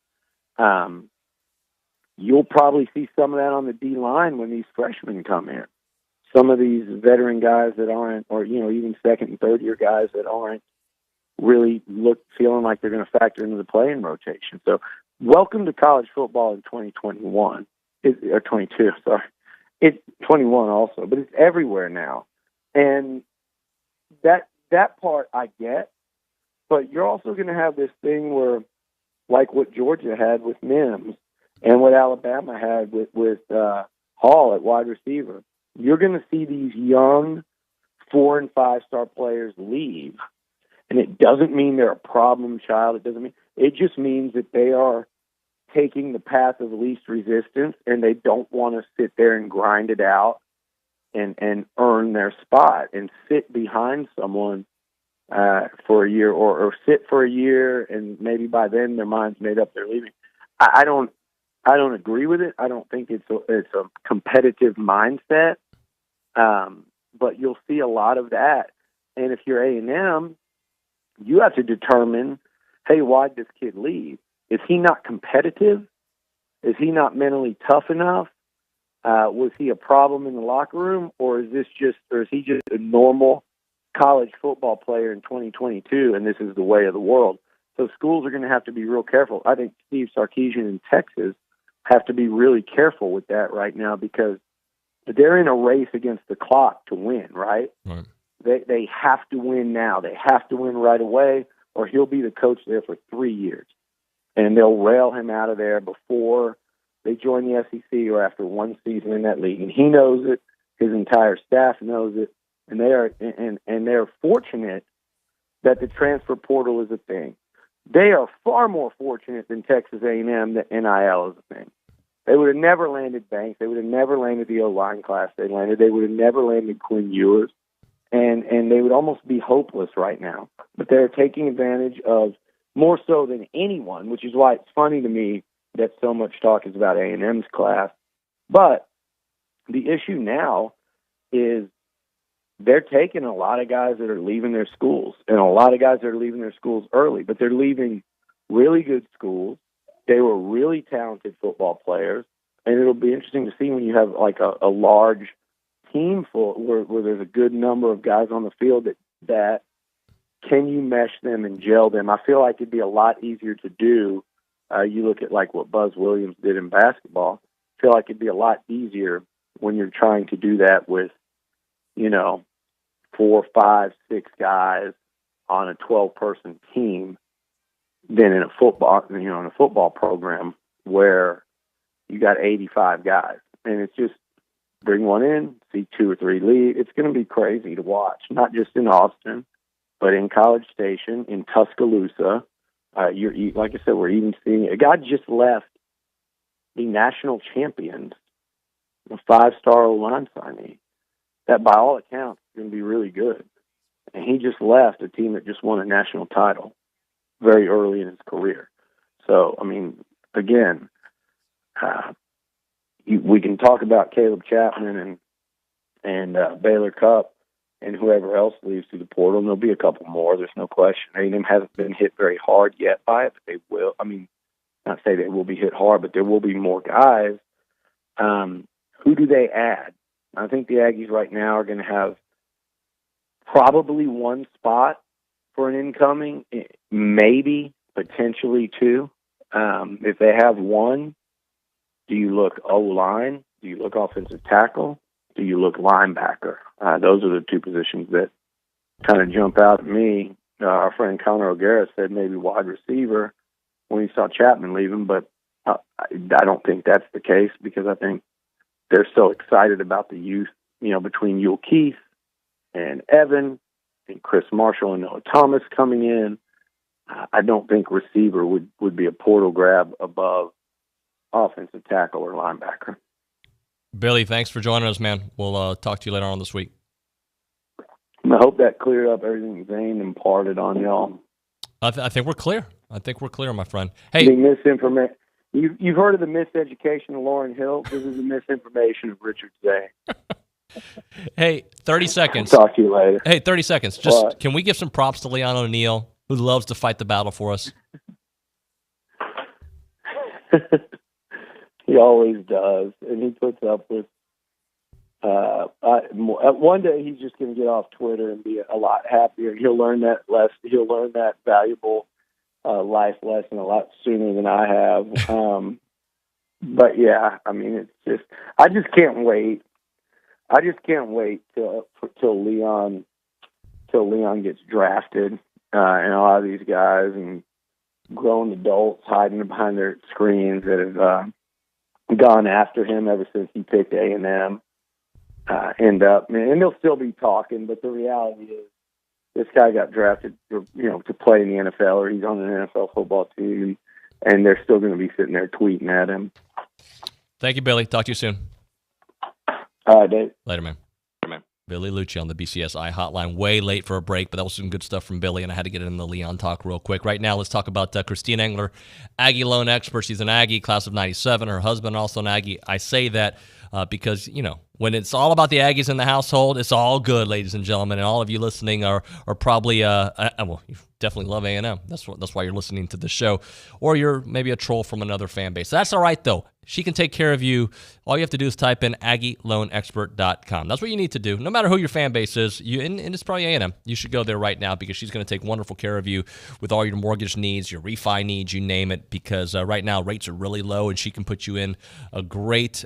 You'll probably see some of that on the D-line when these freshmen come in. Some of these veteran guys that aren't, or, even second and third year guys that aren't really feeling like they're going to factor into the playing rotation. So welcome to college football in 2021, or 22, sorry. It's 21 also, but it's everywhere now. And that part I get, but you're also going to have this thing where, like what Georgia had with Mims and what Alabama had with Hall at wide receiver, you're going to see these young 4- and 5-star players leave. And it doesn't mean they're a problem child. It just means that they are taking the path of least resistance, and they don't want to sit there and grind it out and earn their spot and sit behind someone for a year or sit for a year, and maybe by then their mind's made up, they're leaving. I don't agree with it. I don't think it's a competitive mindset, but you'll see a lot of that. And if you're A&M, you have to determine, hey, why'd this kid leave? Is he not competitive? Is he not mentally tough enough? Was he a problem in the locker room, or is he just a normal college football player in 2022, and this is the way of the world? So schools are going to have to be real careful. I think Steve Sarkisian in Texas have to be really careful with that right now, because they're in a race against the clock to win, right? Right. They have to win now. They have to win right away, or he'll be the coach there for 3 years. And they'll rail him out of there before they join the SEC or after one season in that league. And he knows it. His entire staff knows it. And they're fortunate that the transfer portal is a thing. They are far more fortunate than Texas A&M that NIL is a thing. They would have never landed Banks. They would have never landed the O-line class they landed. They would have never landed Quinn Ewers. And they would almost be hopeless right now. But they're taking advantage of, more so than anyone, which is why it's funny to me that so much talk is about A&M's class. But the issue now is they're taking a lot of guys that are leaving their schools, and a lot of guys that are leaving their schools early, but they're leaving really good schools. They were really talented football players, and it'll be interesting to see when you have like a large team full where there's a good number of guys on the field that can you mesh them and gel them? I feel like it'd be a lot easier to do. You look at like what Buzz Williams did in basketball. I feel like it'd be a lot easier when you're trying to do that with, 4, 5, 6 guys on a 12-person team than in a football program where you got 85 guys. And it's just bring one in, see 2 or 3 leave. It's going to be crazy to watch, not just in Austin, but in College Station, in Tuscaloosa. Like I said, we're even seeing a guy just left the national champions, a 5-star O-line signee. That, by all accounts, is going to be really good. And he just left a team that just won a national title very early in his career. So, I mean, again, we can talk about Caleb Chapman and Baylor Cupp and whoever else leaves through the portal, and there'll be a couple more. There's no question. A&M hasn't been hit very hard yet by it, but they will. I mean, not say they will be hit hard, but there will be more guys. Who do they add? I think the Aggies right now are going to have probably 1 spot for an incoming, maybe, potentially 2. If they have 1, do you look O-line? Do you look offensive tackle? Do you look linebacker? Those are the 2 positions that kind of jump out at me. Our friend Connor O'Gara said maybe wide receiver when he saw Chapman leaving, but I don't think that's the case, because I think they're so excited about the youth, between Yule Keith and Evan and Chris Marshall and Noah Thomas coming in. I don't think receiver would be a portal grab above offensive tackle or linebacker. Billy, thanks for joining us, man. We'll talk to you later on this week. I hope that cleared up everything Zane imparted on y'all. I think we're clear. My friend. Hey, the misinformation. You've heard of the miseducation of Lauryn Hill. This is the misinformation of Richard Zane. Hey, 30 seconds. I'll talk to you later. Hey, 30 seconds. Just Can we give some props to Leon O'Neal, who loves to fight the battle for us? He always does, and he puts up with. One day he's just going to get off Twitter and be a lot happier. He'll learn that valuable life lesson a lot sooner than I have. But yeah, I mean, it's just I just can't wait. I just can't wait till Leon gets drafted, and a lot of these guys and grown adults hiding behind their screens that have gone after him ever since he picked A&M. End up, and they'll still be talking, but the reality is this guy got drafted, to play in the NFL, or he's on an NFL football team, and they're still going to be sitting there tweeting at him. Thank you, Billy. Talk to you soon. All right, Dave. Later, man. Billy Lucci on the BCSI hotline. Way late for a break, but that was some good stuff from Billy, and I had to get in the Leon talk real quick. Right now, let's talk about Christine Engler, Aggie loan expert. She's an Aggie, class of 97. Her husband also an Aggie. I say that because, when it's all about the Aggies in the household, it's all good, ladies and gentlemen. And all of you listening are probably, well, you definitely love A&M. That's why you're listening to the show. Or you're maybe a troll from another fan base. That's all right, though. She can take care of you. All you have to do is type in AggieLoanExpert.com. That's what you need to do. No matter who your fan base is, and it's probably A&M, you should go there right now because she's going to take wonderful care of you with all your mortgage needs, your refi needs, you name it, because right now rates are really low, and she can put you in a great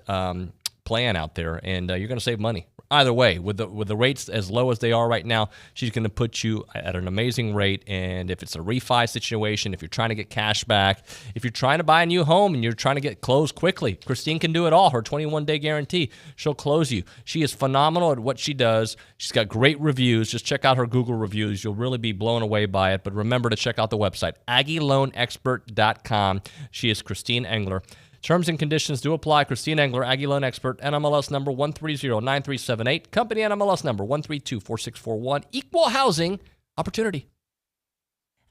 plan out there, and you're going to save money. Either way, with the rates as low as they are right now, she's going to put you at an amazing rate. And if it's a refi situation, if you're trying to get cash back, if you're trying to buy a new home and you're trying to get closed quickly, Christine can do it all. Her 21-day guarantee, she'll close you. She is phenomenal at what she does. She's got great reviews. Just check out her Google reviews. You'll really be blown away by it. But remember to check out the website, AggieLoanExpert.com. She is Christine Engler. Terms and conditions do apply. Christine Engler, Aggie Loan Expert, NMLS number 1309378, company NMLS number 1324641, equal housing opportunity.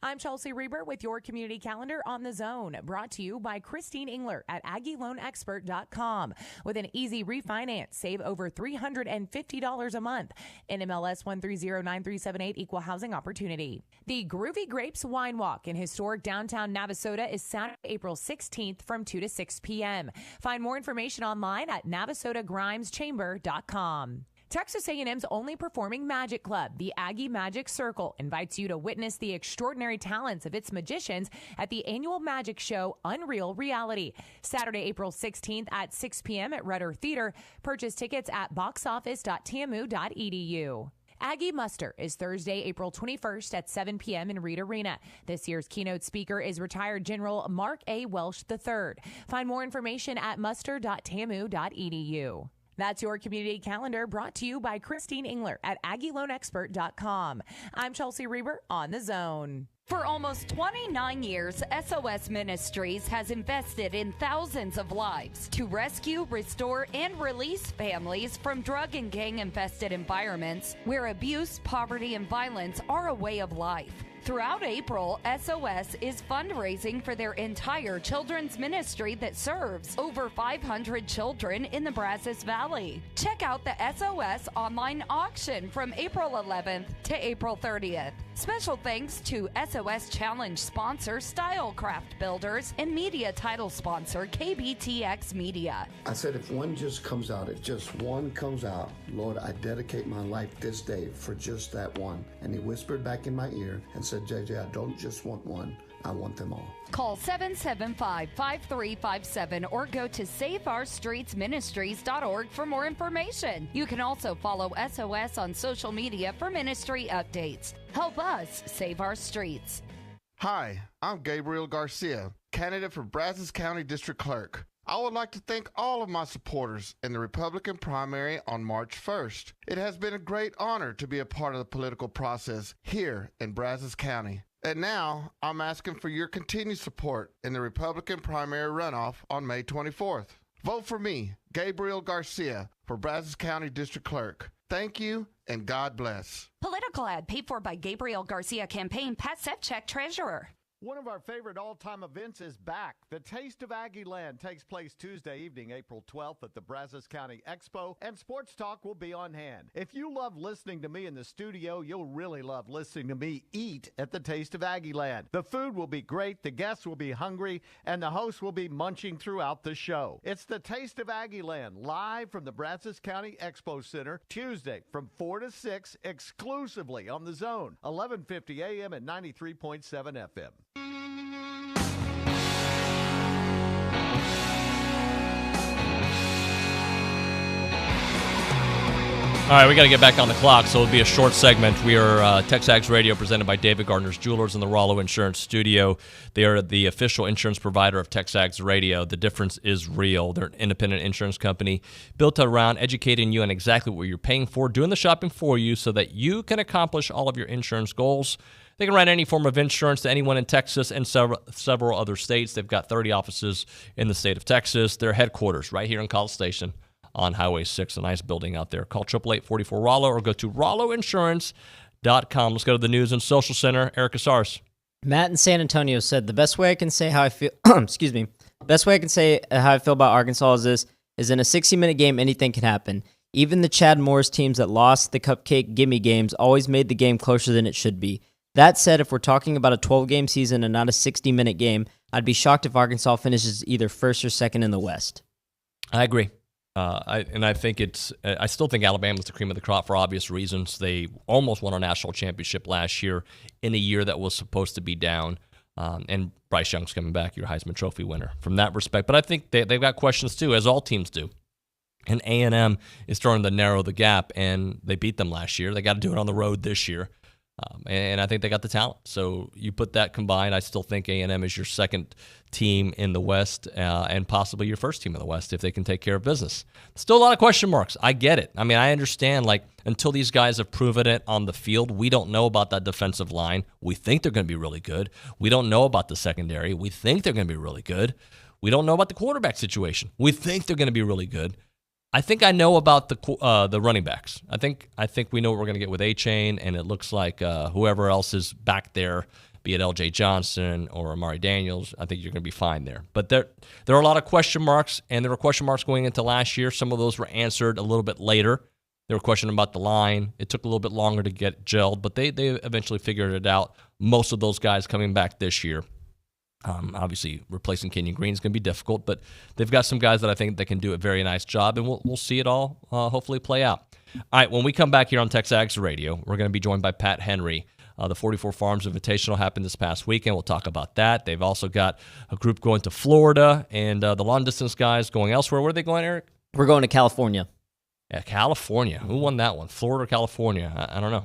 I'm Chelsea Reber with your community calendar on the Zone, brought to you by Christine Engler at AggieLoanExpert.com. With an easy refinance, save over $350 a month. NMLS 1309378, equal housing opportunity. The Groovy Grapes Wine Walk in historic downtown Navasota is Saturday, April 16th from 2 to 6 p.m. Find more information online at NavasotaGrimesChamber.com. Texas A&M's only performing magic club, the Aggie Magic Circle, invites you to witness the extraordinary talents of its magicians at the annual magic show Unreal Reality. Saturday, April 16th at 6 p.m. at Rudder Theater. Purchase tickets at boxoffice.tmu.edu. Aggie Muster is Thursday, April 21st at 7 p.m. in Reed Arena. This year's keynote speaker is retired General Mark A. Welsh III. Find more information at muster.tamu.edu. That's your community calendar, brought to you by Christine Engler at AggieLoanExpert.com. I'm Chelsea Reber on the Zone. For almost 29 years, SOS Ministries has invested in thousands of lives to rescue, restore, and release families from drug and gang-infested environments where abuse, poverty, and violence are a way of life. Throughout April, SOS is fundraising for their entire children's ministry that serves over 500 children in the Brazos Valley. Check out the SOS online auction from April 11th to April 30th. Special thanks to SOS Challenge sponsor Stylecraft Builders and media title sponsor KBTX Media. I said if one just comes out, if just one comes out, Lord, I dedicate my life this day for just that one. And he whispered back in my ear and said, JJ, I don't just want one, I want them all. Call 775-5357 or go to SaveOurStreetsMinistries.org for more information. You can also follow SOS on social media for ministry updates. Help us save our streets. Hi, I'm Gabriel Garcia, candidate for Brazos County District Clerk. I would like to thank all of my supporters in the Republican primary on March 1st. It has been a great honor to be a part of the political process here in Brazos County. And now, I'm asking for your continued support in the Republican primary runoff on May 24th. Vote for me, Gabriel Garcia, for Brazos County District Clerk. Thank you, and God bless. Political ad paid for by Gabriel Garcia Campaign, Pat Sepchek, Treasurer. One of our favorite all-time events is back. The Taste of Aggie Land takes place Tuesday evening, April 12th at the Brazos County Expo, and Sports Talk will be on hand. If you love listening to me in the studio, you'll really love listening to me eat at the Taste of Aggie Land. The food will be great, the guests will be hungry, and the hosts will be munching throughout the show. It's the Taste of Aggie Land, live from the Brazos County Expo Center, Tuesday from 4 to 6, exclusively on The Zone, 1150 AM and 93.7 FM. All right, we got to get back on the clock, so it'll be a short segment. We are TexAgs Radio, presented by David Gardner's Jewelers in the Rollo Insurance Studio. They are the official insurance provider of TexAgs Radio. The difference is real. They're an independent insurance company built around educating you on exactly what you're paying for, doing the shopping for you so that you can accomplish all of your insurance goals. They can write any form of insurance to anyone in Texas and several other states. They've got 30 offices in the state of Texas. Their headquarters right here in College Station on Highway 6, a nice building out there. Call 888-44-ROLLO or go to rolloinsurance.com. Let's go to the News and Social Center. Eric Casares. Matt in San Antonio said, the best way I can say how I feel, excuse me, best way I can say how I feel about Arkansas is this, is in a 60-minute game, anything can happen. Even the Chad Morris teams that lost the cupcake gimme games always made the game closer than it should be. That said, if we're talking about a 12-game season and not a 60-minute game, I'd be shocked if Arkansas finishes either first or second in the West. I agree. I still think Alabama's the cream of the crop for obvious reasons. They almost won a national championship last year in a year that was supposed to be down. And Bryce Young's coming back, your Heisman Trophy winner from that respect. But I think they've got questions too, as all teams do. And A&M is starting to narrow the gap, and they beat them last year. They got to do it on the road this year. And I think they got the talent. So you put that combined, I still think A&M is your second team in the West and possibly your first team in the West if they can take care of business. Still a lot of question marks. I get it. I mean, I understand, until these guys have proven it on the field, we don't know about that defensive line. We think they're going to be really good. We don't know about the secondary. We think they're going to be really good. We don't know about the quarterback situation. We think they're going to be really good. I think I know about the running backs. I think we know what we're going to get with A-Chain, and it looks like whoever else is back there, be it L.J. Johnson or Amari Daniels, I think you're going to be fine there. But there are a lot of question marks, and there were question marks going into last year. Some of those were answered a little bit later. There were questions about the line. It took a little bit longer to get gelled, but they eventually figured it out. Most of those guys coming back this year. Obviously, replacing Kenyon Green is going to be difficult, but they've got some guys that I think that can do a very nice job, and we'll see it all hopefully play out. All right, when we come back here on TexAgs Radio, we're going to be joined by Pat Henry. The 44 Farms Invitational happened this past weekend. We'll talk about that. They've also got a group going to Florida, and the long-distance guys going elsewhere. Where are they going, Eric? We're going to California. Yeah, California. Who won that one? Florida or California? I don't know.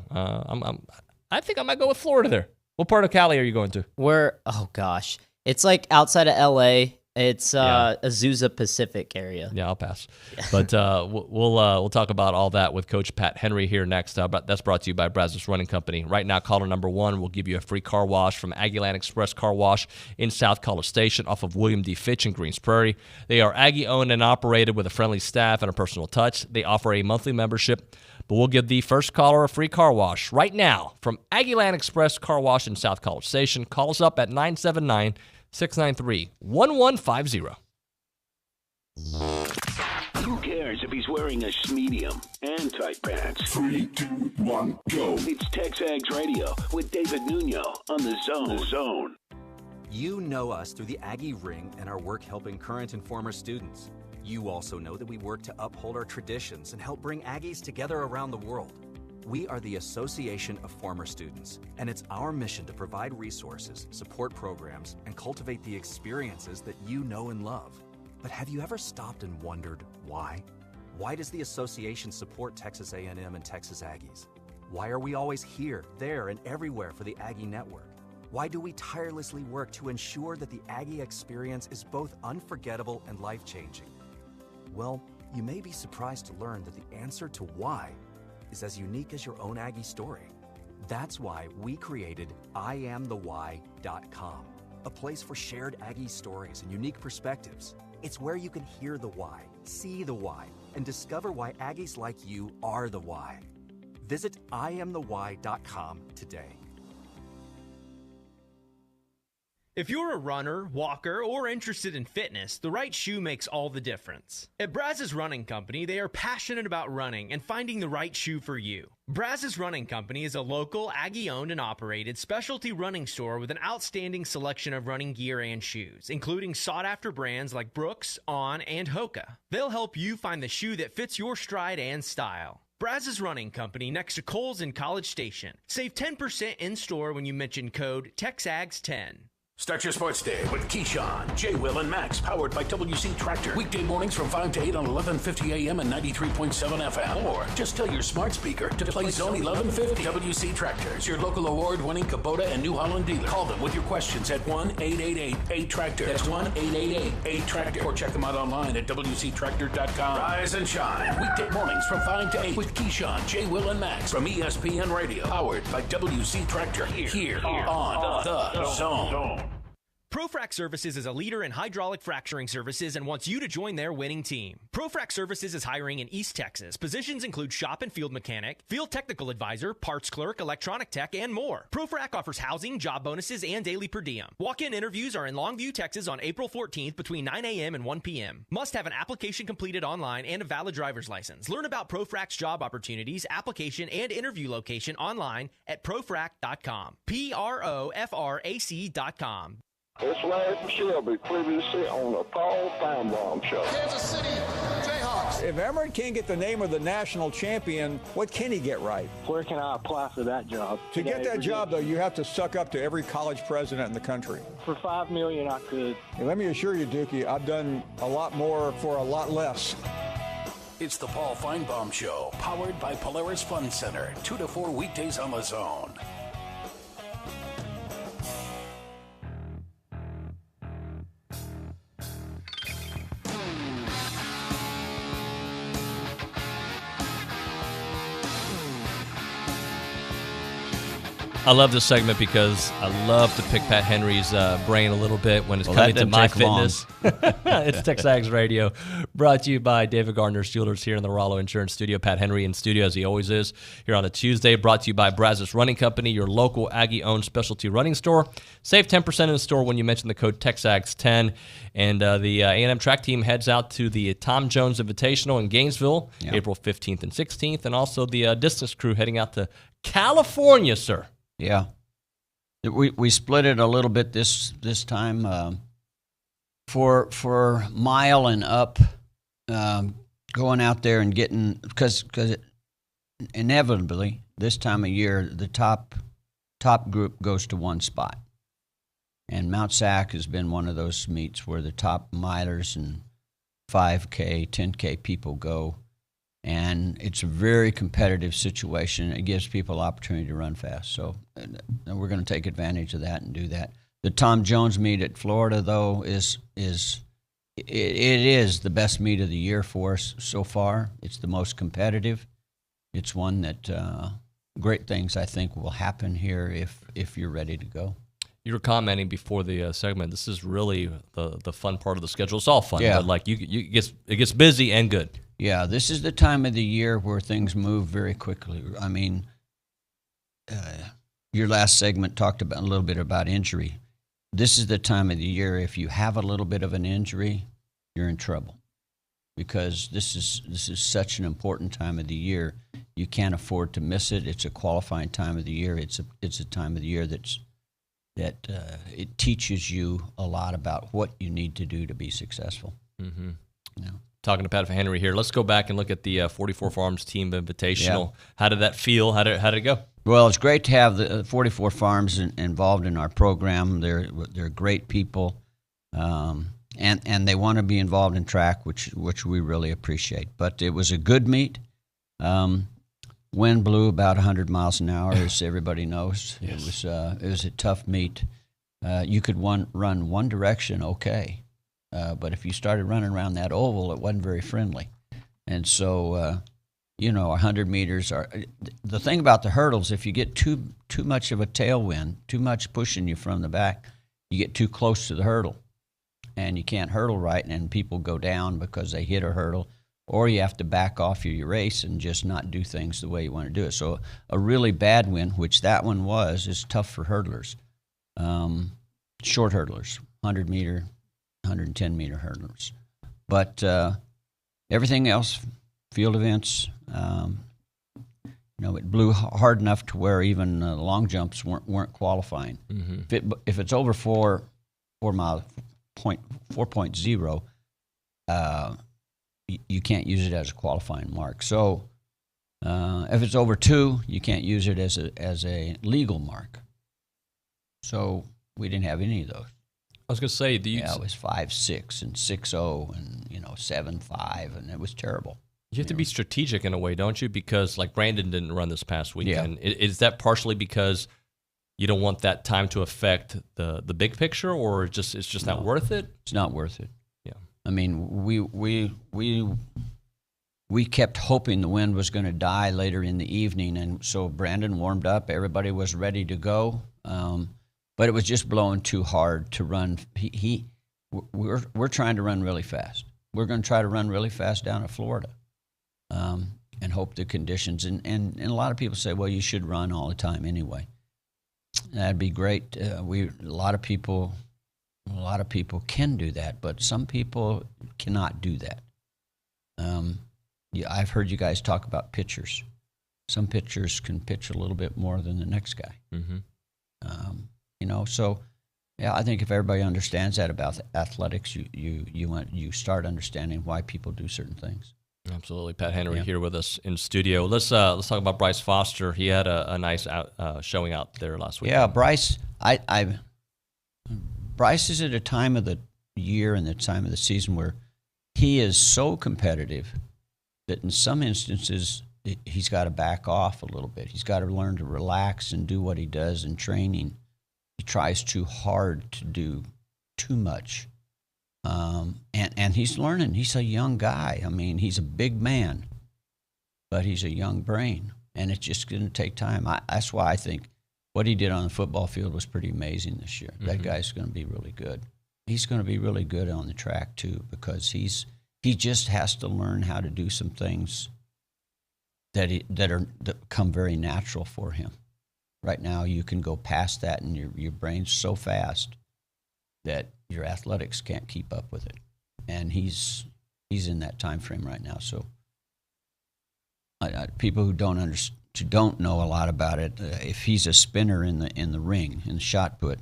I think I might go with Florida there. What part of Cali are you going to? Oh gosh. It's like outside of LA. It's Azusa Pacific area. Yeah, I'll pass. But we'll talk about all that with Coach Pat Henry here next. That's brought to you by Brazos Running Company. Right now, caller number 1 will give you a free car wash from Aggieland Express Car Wash in South College Station off of William D. Fitch in Greens Prairie. They are Aggie-owned and operated with a friendly staff and a personal touch. They offer a monthly membership, but we'll give the first caller a free car wash right now from Aggieland Express Car Wash in South College Station. Call us up at 979-693-1150. Who cares if he's wearing a medium and tight pants? 3, 2, 1, go. It's TexAgs Radio with David Nuño on The Zone. You know us through the Aggie Ring and our work helping current and former students. You also know that we work to uphold our traditions and help bring Aggies together around the world. We are the Association of Former Students, and it's our mission to provide resources, support programs, and cultivate the experiences that you know and love. But have you ever stopped and wondered why? Why does the association support Texas A&M and Texas Aggies? Why are we always here, there, and everywhere for the Aggie Network? Why do we tirelessly work to ensure that the Aggie experience is both unforgettable and life-changing? Well, you may be surprised to learn that the answer to why is as unique as your own Aggie story. That's why we created IamTheWhy.com, a place for shared Aggie stories and unique perspectives. It's where you can hear the why, see the why, and discover why Aggies like you are the why. Visit IamTheWhy.com today. If you're a runner, walker, or interested in fitness, the right shoe makes all the difference. At Brazos Running Company, they are passionate about running and finding the right shoe for you. Brazos Running Company is a local, Aggie-owned and operated specialty running store with an outstanding selection of running gear and shoes, including sought-after brands like Brooks, On, and Hoka. They'll help you find the shoe that fits your stride and style. Brazos Running Company next to Kohl's in College Station. Save 10% in-store when you mention code TexAgs10. Start your sports day with Keyshawn, J. Will, and Max, powered by WC Tractor. Weekday mornings from 5 to 8 on 1150 AM and 93.7 FM. Or just tell your smart speaker to play Zone 1150. WC Tractors, your local award-winning Kubota and New Holland dealer. Call them with your questions at 1-888-8-TRACTOR. That's 1-888-8-TRACTOR. Or check them out online at WCTractor.com. Rise and shine. Weekday mornings from 5 to 8 with Keyshawn, J. Will, and Max from ESPN Radio. Powered by WC Tractor. Here on The Zone. ProFrac Services is a leader in hydraulic fracturing services and wants you to join their winning team. ProFrac Services is hiring in East Texas. Positions include shop and field mechanic, field technical advisor, parts clerk, electronic tech, and more. ProFrac offers housing, job bonuses, and daily per diem. Walk-in interviews are in Longview, Texas on April 14th between 9 a.m. and 1 p.m. Must have an application completed online and a valid driver's license. Learn about ProFrac's job opportunities, application, and interview location online at profrac.com. PROFRAC.com. It's Larry from Shelby, previously on the Paul Feinbaum Show. Kansas City Jayhawks. If Emory can't get the name of the national champion, what can he get right? Where can I apply for that job? To get that job, though, you have to suck up to every college president in the country. For $5 million, I could. And let me assure you, Dookie, I've done a lot more for a lot less. It's the Paul Feinbaum Show, powered by Polaris Fun Center, 2 to 4 weekdays on the Zone. I love this segment because I love to pick Pat Henry's brain a little bit when it's coming to my fitness. It's TexAgs Radio, brought to you by David Gardner's Jewelers here in the Rollo Insurance Studio. Pat Henry in studio, as he always is, here on a Tuesday. Brought to you by Brazos Running Company, your local Aggie-owned specialty running store. Save 10% in the store when you mention the code TexAgs10. And the A&M track team heads out to the Tom Jones Invitational in Gainesville, April 15th and 16th. And also the distance crew heading out to California, sir. Yeah, we split it a little bit this time. For mile and up, going out there and getting because inevitably this time of year the top group goes to one spot, and Mount Sac has been one of those meets where the top milers and 5K, 10K people go. And it's a very competitive situation. It gives people opportunity to run fast. So we're going to take advantage of that and do that. The Tom Jones meet at Florida, though, is the best meet of the year for us so far. It's the most competitive. It's one that great things I think will happen here if you're ready to go. You were commenting before the segment. This is really the fun part of the schedule. It's all fun, but like it gets busy and good. Yeah, this is the time of the year where things move very quickly. I mean, your last segment talked about a little bit about injury. This is the time of the year, if you have a little bit of an injury, you're in trouble, because this is such an important time of the year. You can't afford to miss it. It's a qualifying time of the year. It's a time of the year that it teaches you a lot about what you need to do to be successful. Mm-hmm. Yeah. Talking to Pat Henry here. Let's go back and look at the 44 Farms Team Invitational. Yeah. How did that feel? How did it go? Well, it's great to have the 44 Farms involved in our program. They're great people, and they want to be involved in track, which we really appreciate. But it was a good meet. Wind blew about 100 miles an hour, as everybody knows. Yes. It was a tough meet. You could run one direction, okay. But if you started running around that oval, it wasn't very friendly. And so, 100 meters are the thing about the hurdles. If you get too much of a tailwind, too much pushing you from the back, you get too close to the hurdle, and you can't hurdle right, and people go down because they hit a hurdle, or you have to back off your race and just not do things the way you want to do it. So a really bad wind, which that one was, is tough for hurdlers. short hurdlers, 100 meter, 110 meter hurdlers. But everything else, field events, it blew hard enough to where even long jumps weren't qualifying. Mm-hmm. If it's over 4.0, you can't use it as a qualifying mark. So if it's over 2, you can't use it as a legal mark. So we didn't have any of those. I was going to say, it was 5.6 and 6.0 and 7.5, and it was terrible. You have to be strategic in a way, don't you? Because like Brandon didn't run this past weekend. Yeah. Is that partially because you don't want that time to affect the big picture, or it's just not worth it? It's not worth it. Yeah. I mean, we kept hoping the wind was going to die later in the evening, and so Brandon warmed up. Everybody was ready to go, but it was just blowing too hard to run. We're trying to run really fast. We're going to try to run really fast down to Florida. And hope the conditions, and a lot of people say, well, you should run all the time anyway. That'd be great. A lot of people can do that, but some people cannot do that. I've heard you guys talk about pitchers. Some pitchers can pitch a little bit more than the next guy. Mm-hmm. So yeah, I think if everybody understands that about athletics, you start understanding why people do certain things. Absolutely. Pat Henry here with us in studio. Let's talk about Bryce Foster. He had a nice showing out there last week. Yeah, Bryce. Bryce is at a time of the year and the time of the season where he is so competitive that in some instances he's got to back off a little bit. He's got to learn to relax and do what he does in training. He tries too hard to do too much. And he's learning. He's a young guy. I mean, he's a big man, but he's a young brain, and it's just going to take time. That's why I think what he did on the football field was pretty amazing this year. Mm-hmm. That guy's going to be really good. He's going to be really good on the track too, because he just has to learn how to do some things that come very natural for him. Right now, you can go past that, and your brain's so fast that your athletics can't keep up with it, and he's in that time frame right now. So, people who don't know a lot about it, if he's a spinner in the ring in the shot put,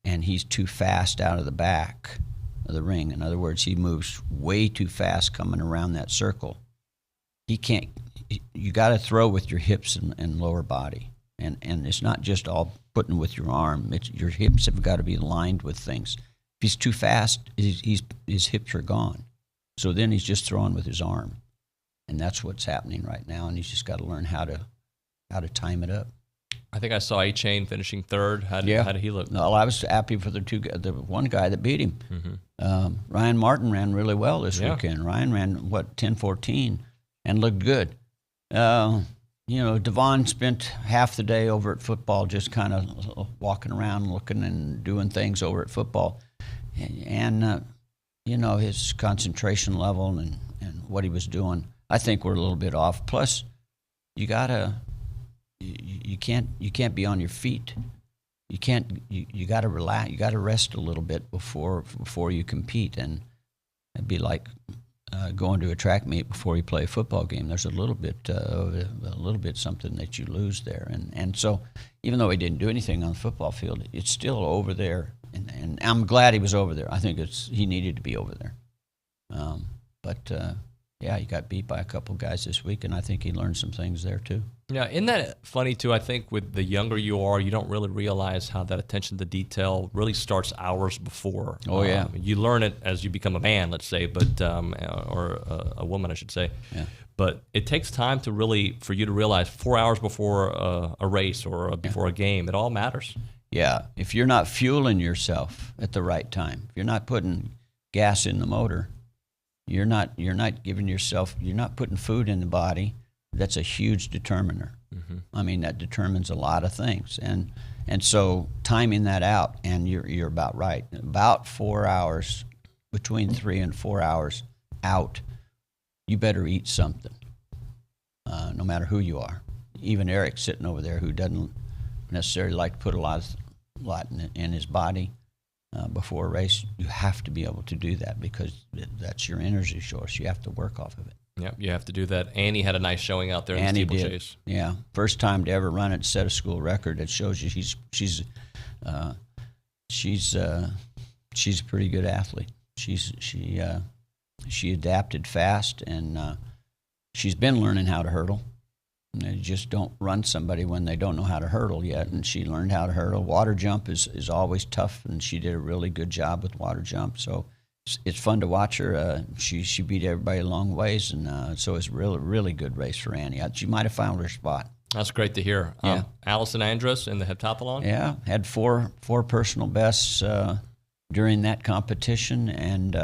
and he's too fast out of the back of the ring, in other words, he moves way too fast coming around that circle. He can't. You got to throw with your hips and lower body, and it's not just all putting with your arm. Your hips have got to be aligned with things. If he's too fast, his hips are gone. So then he's just throwing with his arm. And that's what's happening right now, and he's just got to learn how to time it up. I think I saw A-Chain finishing third. How did he look? No, I was happy for the one guy that beat him. Mm-hmm. Ryan Martin ran really well this weekend. Ryan ran, 10:14 and looked good. Devon spent half the day over at football just kind of walking around, looking and doing things over at football. And his concentration level and what he was doing, I think we're a little bit off. Plus, you can't be on your feet. You got to relax. You got to rest a little bit before you compete. And it'd be like going to a track meet before you play a football game. There's a little bit something that you lose there. And so, even though he didn't do anything on the football field, it's still over there. And I'm glad he was over there. I think he needed to be over there. He got beat by a couple guys this week, and I think he learned some things there too. Yeah, isn't that funny too? I think with the younger you are, you don't really realize how that attention to detail really starts hours before. Oh yeah, you learn it as you become a man, let's say, but or a woman, I should say. Yeah. But it takes time for you to realize 4 hours before a race or before a game, it all matters. Yeah, if you're not fueling yourself at the right time, if you're not putting gas in the motor, you're not putting food in the body. That's a huge determiner. Mm-hmm. I mean, that determines a lot of things, and so timing that out, and you're about right. About 4 hours, between 3 and 4 hours out, you better eat something. No matter who you are, even Eric sitting over there who doesn't necessarily like to put a lot in his body. before a race, you have to be able to do that because that's your energy source. You have to work off of it. Yep, you have to do that. Annie had a nice showing out there in the Annie steeplechase. Yeah, first time to ever run it, set a school record. It shows you she's a pretty good athlete. She adapted fast, and she's been learning how to hurdle. And they just don't run somebody when they don't know how to hurdle yet, and she learned how to hurdle. Water jump is always tough, and she did a really good job with water jump. So it's fun to watch her. She beat everybody a long ways, and so it's really, really good race for Annie. She might have found her spot. That's great to hear. Yeah. Allison Andrus in the heptathlon? Yeah, had four personal bests during that competition, and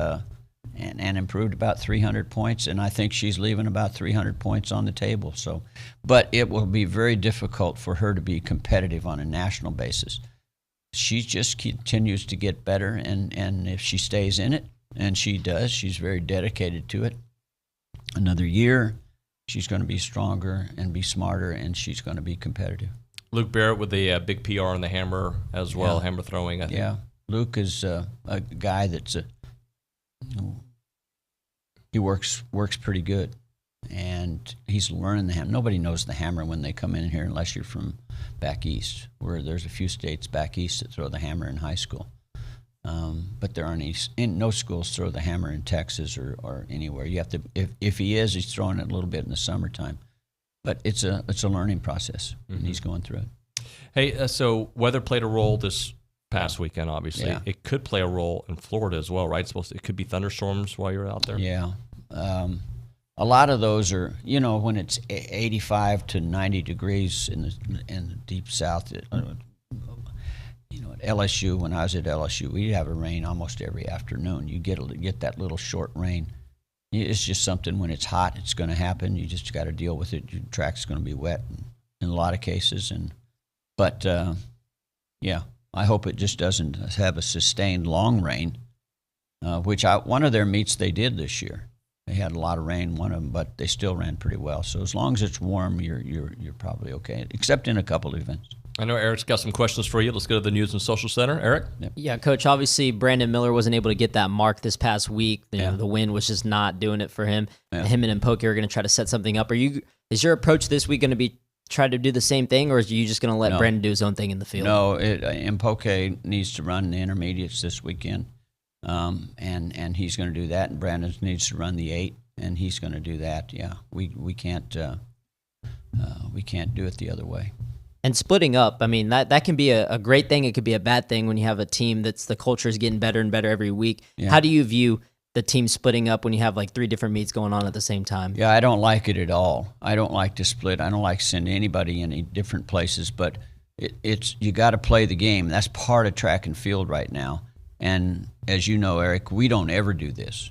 improved about 300 points, and I think she's leaving about 300 points on the table. So, but it will be very difficult for her to be competitive on a national basis. She just continues to get better, and if she stays in it, and she does, she's very dedicated to it. Another year, she's going to be stronger and be smarter, and she's going to be competitive. Luke Barrett with the big PR on the hammer as well, hammer throwing, I think. Yeah, Luke is a guy that's he works pretty good, and he's learning the hammer. Nobody knows the hammer when they come in here unless you're from back east, where there's a few states back east that throw the hammer in high school. But there aren't no schools throw the hammer in Texas or anywhere. You have to, if he is, he's throwing it a little bit in the summertime. But it's a learning process, and he's going through it. Hey, so weather played a role this past weekend, obviously. Yeah. It could play a role in Florida as well, right? It could be thunderstorms while you're out there. Yeah. A lot of those are, when it's 85 to 90 degrees in the deep south. At LSU, when I was at LSU, we'd have a rain almost every afternoon. You get that little short rain. It's just something when it's hot, it's going to happen. You just got to deal with it. Your track's going to be wet in a lot of cases. But I hope it just doesn't have a sustained long rain, which one of their meets they did this year. They had a lot of rain, one of them, but they still ran pretty well. So as long as it's warm, you're probably okay, except in a couple of events. I know Eric's got some questions for you. Let's go to the News and Social Center. Eric? Yeah, Coach, obviously Brandon Miller wasn't able to get that mark this past week. The wind was just not doing it for him. Yeah. Him and Mpoke are going to try to set something up. Is your approach this week going to be try to do the same thing, or are you just going to let Brandon do his own thing in the field? No, Mpoke needs to run the intermediates this weekend, and he's going to do that, and Brandon needs to run the 8, and he's going to do that. Yeah, we can't do it the other way. And splitting up, I mean, that can be a great thing. It could be a bad thing when you have a team that's the culture is getting better and better every week. Yeah. How do you view the team splitting up when you have like 3 different meets going on at the same time? Yeah, I don't like it at all. I don't like to split. I don't like to send anybody in different places, but it's you got to play the game. That's part of track and field right now. And as you know, Eric, we don't ever do this.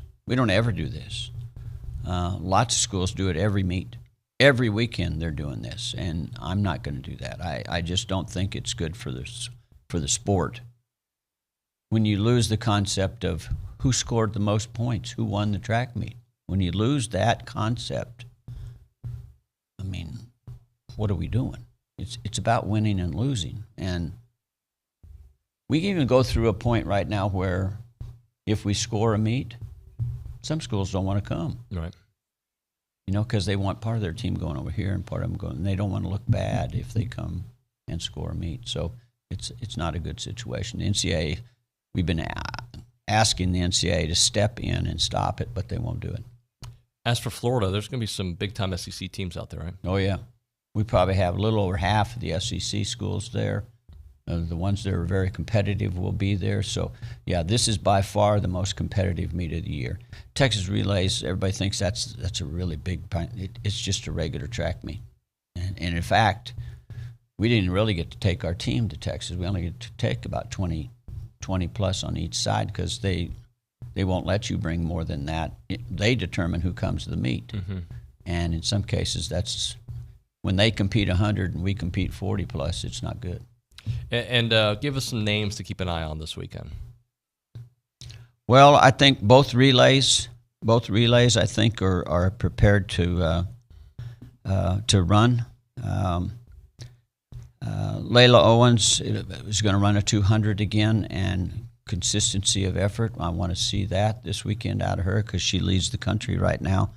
Lots of schools do it every meet. Every weekend they're doing this, and I'm not going to do that. I just don't think it's good for the sport. When you lose the concept of who scored the most points, who won the track meet, when you lose that concept, I mean, what are we doing? It's about winning and losing. And we can even go through a point right now where if we score a meet, some schools don't want to come. Right. Because they want part of their team going over here and part of them going, and they don't want to look bad if they come and score a meet. So it's not a good situation. The NCAA, we've been asking the NCAA to step in and stop it, but they won't do it. As for Florida, there's going to be some big-time SEC teams out there, right? Oh, yeah. We probably have a little over half of the SEC schools there. The ones that are very competitive will be there. So, yeah, this is by far the most competitive meet of the year. Texas Relays, everybody thinks that's a really big – it's just a regular track meet. And in fact, we didn't really get to take our team to Texas. We only get to take about 20 plus on each side because they won't let you bring more than that. They determine who comes to the meet. Mm-hmm. And in some cases, that's – when they compete 100 and we compete 40 plus, it's not good. And give us some names to keep an eye on this weekend. Well, I think both relays, I think, are prepared to run. Layla Owens is going to run a 200 again, and consistency of effort. I want to see that this weekend out of her because she leads the country right now.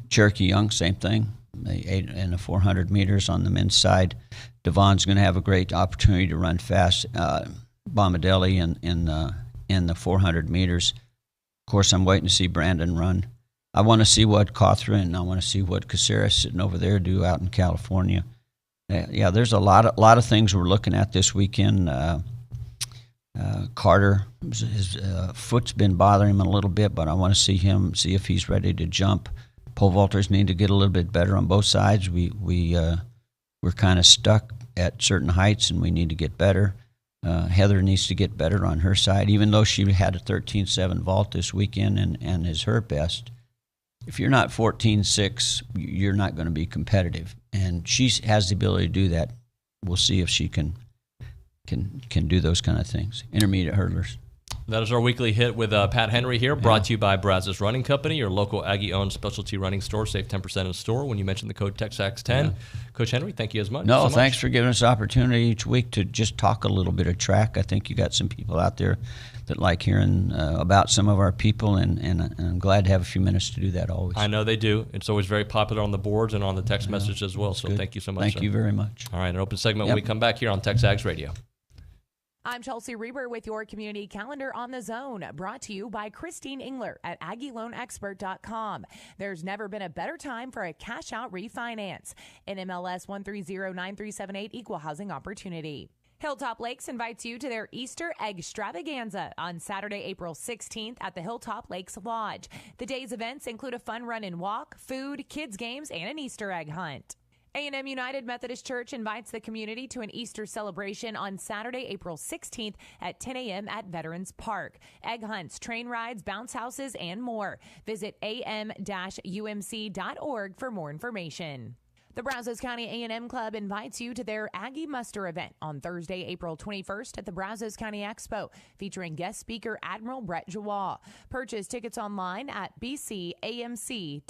Cherokee Young, same thing. The 8 and the 400 meters on the men's side. Devon's going to have a great opportunity to run fast. Bomadelli in the 400 meters. Of course, I'm waiting to see Brandon run. I want to see what Cawthron and I want to see what Caceres sitting over there do out in California. Yeah, there's a lot of things we're looking at this weekend. Carter, his foot's been bothering him a little bit, but I want to see if he's ready to jump. Pole vaulters need to get a little bit better on both sides. We're kind of stuck at certain heights, and we need to get better. Heather needs to get better on her side, even though she had a 13.7 vault this weekend and is her best. If you're not 14.6, you're not going to be competitive, and she has the ability to do that. We'll see if she can do those kind of things. Intermediate hurdlers. That is our weekly hit with Pat Henry here, brought to you by Brazos Running Company, your local Aggie-owned specialty running store. Save 10% in store when you mention the code TexAgs10. Yeah. Coach Henry, thank you as much. No, thanks for giving us the opportunity each week to just talk a little bit of track. I think you got some people out there that like hearing about some of our people, and I'm glad to have a few minutes to do that always. I know they do. It's always very popular on the boards and on the text message as well, so good. Thank you so much. Thank you very much. All right, an open segment when we come back here on TexAgs Radio. I'm Chelsea Reber with your community calendar on the Zone, brought to you by Christine Engler at AggieLoanExpert.com. There's never been a better time for a cash-out refinance. NMLS 1309378, Equal Housing Opportunity. Hilltop Lakes invites you to their Easter Egg Extravaganza on Saturday, April 16th at the Hilltop Lakes Lodge. The day's events include a fun run and walk, food, kids' games, and an Easter egg hunt. A&M United Methodist Church invites the community to an Easter celebration on Saturday, April 16th at 10 a.m. at Veterans Park. Egg hunts, train rides, bounce houses, and more. Visit am-umc.org for more information. The Brazos County A&M Club invites you to their Aggie Muster event on Thursday, April 21st at the Brazos County Expo, featuring guest speaker Admiral Brett Joie. Purchase tickets online at bcamc.org.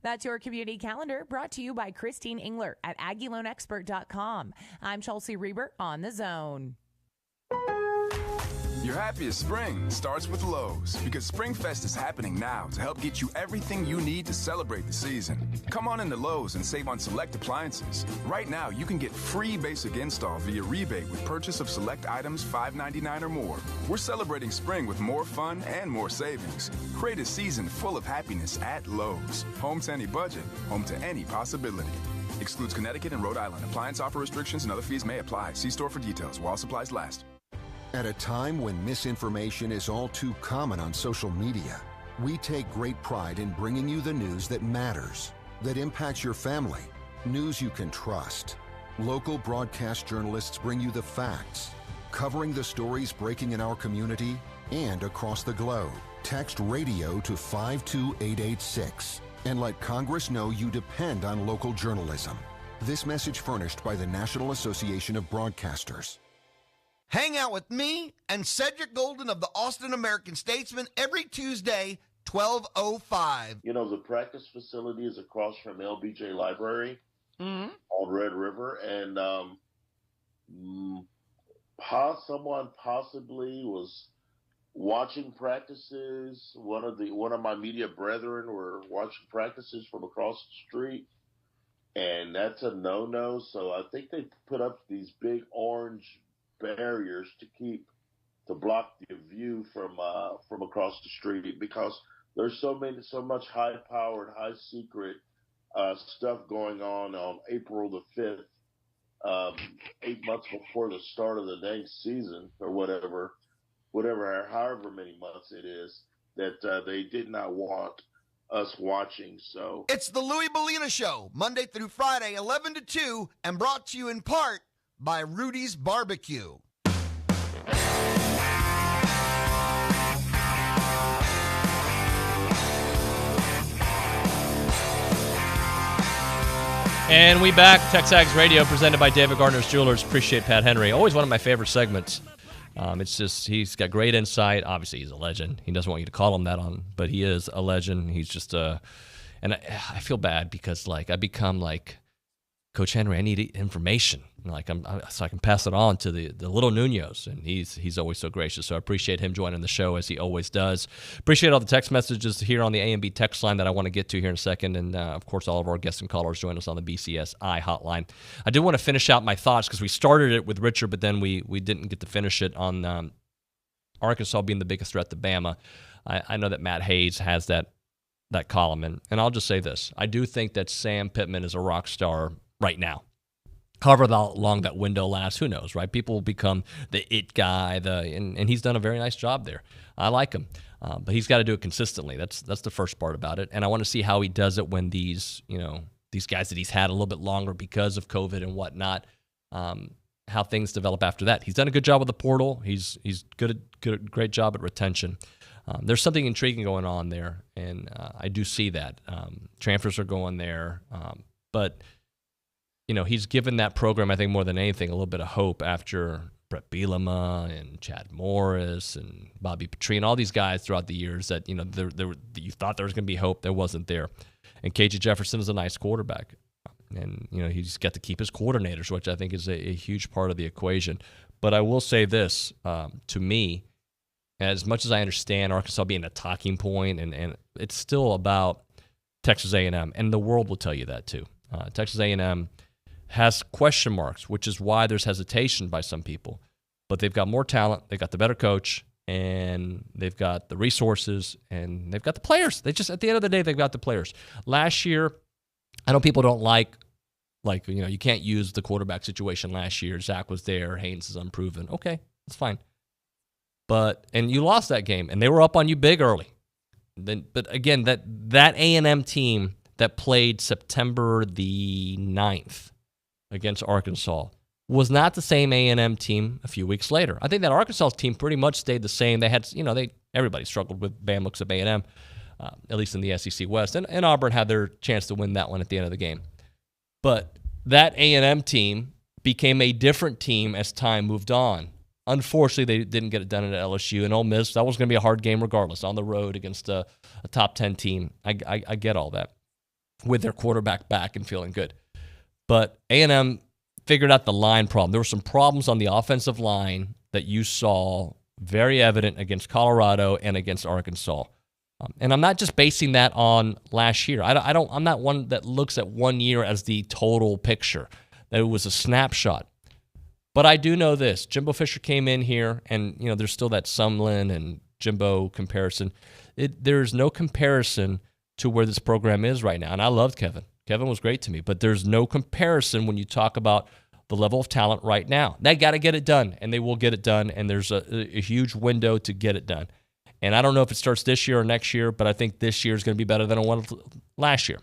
That's your community calendar, brought to you by Christine Engler at AggieLoanExpert.com. I'm Chelsea Reber on the Zone. Your happiest spring starts with Lowe's, because SpringFest is happening now to help get you everything you need to celebrate the season. Come on into Lowe's and save on select appliances. Right now, you can get free basic install via rebate with purchase of select items $5.99 or more. We're celebrating spring with more fun and more savings. Create a season full of happiness at Lowe's. Home to any budget, home to any possibility. Excludes Connecticut and Rhode Island. Appliance offer restrictions and other fees may apply. See store for details while supplies last. At a time when misinformation is all too common on social media, we take great pride in bringing you the news that matters, that impacts your family, news you can trust. Local broadcast journalists bring you the facts, covering the stories breaking in our community and across the globe. Text radio to 52886 and let Congress know you depend on local journalism. This message furnished by the National Association of Broadcasters. Hang out with me and Cedric Golden of the Austin American-Statesman every Tuesday, 12:05. You know, the practice facility is across from LBJ Library on Red River, and someone possibly was watching practices. One of my media brethren were watching practices from across the street, and that's a no-no. So I think they put up these big orange barriers to block the view from across the street, because there's so much high-powered, high-secret stuff going on April the 5th, 8 months before the start of the dang season, or however many months it is, that they did not want us watching. So it's the Louis Bellina Show, Monday through Friday, 11 to 2, and brought to you in part by Rudy's Barbecue. And we back. TexAgs Radio, presented by David Gardner's Jewelers. Appreciate Pat Henry. Always one of my favorite segments. It's just, he's got great insight. Obviously, he's a legend. He doesn't want you to call him that but he is a legend. He's just and I feel bad because, I become, Coach Henry, I need information. So I can pass it on to the little Nuños, and he's always so gracious. So I appreciate him joining the show, as he always does. Appreciate all the text messages here on the A&B text line that I want to get to here in a second, and of course all of our guests and callers join us on the BCSI hotline. I do want to finish out my thoughts because we started it with Richard, but then we didn't get to finish it on Arkansas being the biggest threat to Bama. I know that Matt Hayes has that column, and I'll just say this: I do think that Sam Pittman is a rock star right now. However long that window lasts, who knows, right? People will become the it guy, and he's done a very nice job there. I like him, but he's got to do it consistently. That's the first part about it, and I want to see how he does it when these guys that he's had a little bit longer because of COVID and whatnot, how things develop after that. He's done a good job with the portal. He's great job at retention. There's something intriguing going on there, and I do see that. Transfers are going there, but he's given that program, I think, more than anything, a little bit of hope after Brett Bielema and Chad Morris and Bobby Petrine, all these guys throughout the years that, you thought there was going to be hope. There wasn't there. And KJ Jefferson is a nice quarterback. And, he's got to keep his coordinators, which I think is a huge part of the equation. But I will say this, to me, as much as I understand Arkansas being a talking point, and it's still about Texas A&M, and the world will tell you that too. Texas A&M has question marks, which is why there's hesitation by some people. But they've got more talent, they've got the better coach, and they've got the resources, and they've got the players. At the end of the day, they've got the players. Last year, I know people don't like you can't use the quarterback situation last year. Zach was there, Haynes is unproven. Okay, that's fine. And you lost that game, and they were up on you big early. But again, that A&M team that played September the 9th against Arkansas was not the same A&M team a few weeks later. I think that Arkansas team pretty much stayed the same. They had, everybody struggled with bad looks of A&M, at least in the SEC West, and Auburn had their chance to win that one at the end of the game. But that A&M team became a different team as time moved on. Unfortunately, they didn't get it done at LSU, and Ole Miss, that was going to be a hard game regardless, on the road against a top 10 team. I get all that, with their quarterback back and feeling good. But A&M figured out the line problem. There were some problems on the offensive line that you saw very evident against Colorado and against Arkansas. And I'm not just basing that on last year. I'm not one that looks at 1 year as the total picture, that it was a snapshot. But I do know this. Jimbo Fisher came in here, and there's still that Sumlin and Jimbo comparison. There's no comparison to where this program is right now. And I loved Kevin. Kevin was great to me, but there's no comparison when you talk about the level of talent right now. They got to get it done, and they will get it done, and there's a huge window to get it done. And I don't know if it starts this year or next year, but I think this year is going to be better than it was last year.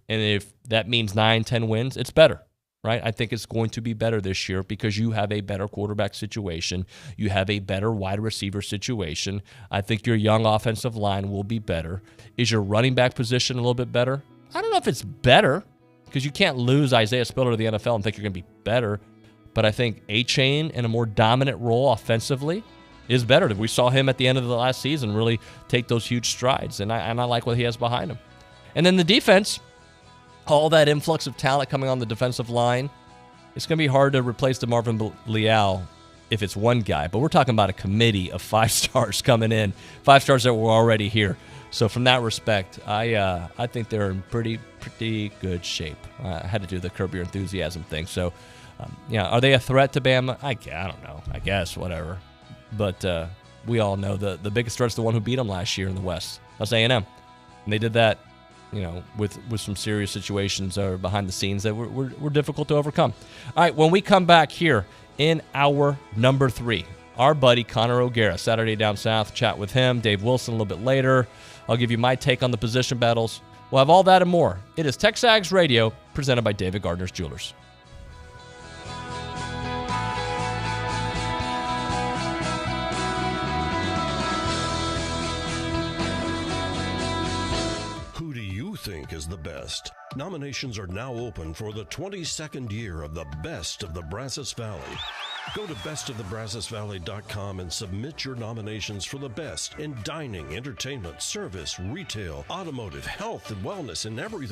And if that means 9-10 wins, it's better, right? I think it's going to be better this year because you have a better quarterback situation. You have a better wide receiver situation. I think your young offensive line will be better. Is your running back position a little bit better? I don't know if it's better, because you can't lose Isaiah Spiller to the NFL and think you're going to be better. But I think A-Chain in a more dominant role offensively is better. We saw him at the end of the last season really take those huge strides, and I like what he has behind him. And then the defense, all that influx of talent coming on the defensive line, it's going to be hard to replace DeMarvin Leal if it's one guy. But we're talking about a committee of 5 stars coming in, 5 stars that were already here. So from that respect, I think they're in pretty good shape. I had to do the Curb Your Enthusiasm thing. So, are they a threat to Bama? I don't know. I guess, whatever. But we all know the biggest threat's the one who beat them last year in the West. That's A&M. And they did that, with some serious situations behind the scenes that were difficult to overcome. All right, when we come back here in hour number 3, our buddy Connor O'Gara, Saturday Down South, chat with him, Dave Wilson a little bit later. I'll give you my take on the position battles. We'll have all that and more. It is TexAgs Radio, presented by David Gardner's Jewelers. Who do you think is the best? Nominations are now open for the 22nd year of the Best of the Brazos Valley. Go to bestofthebrazosvalley.com and submit your nominations for the best in dining, entertainment, service, retail, automotive, health, and wellness, and everything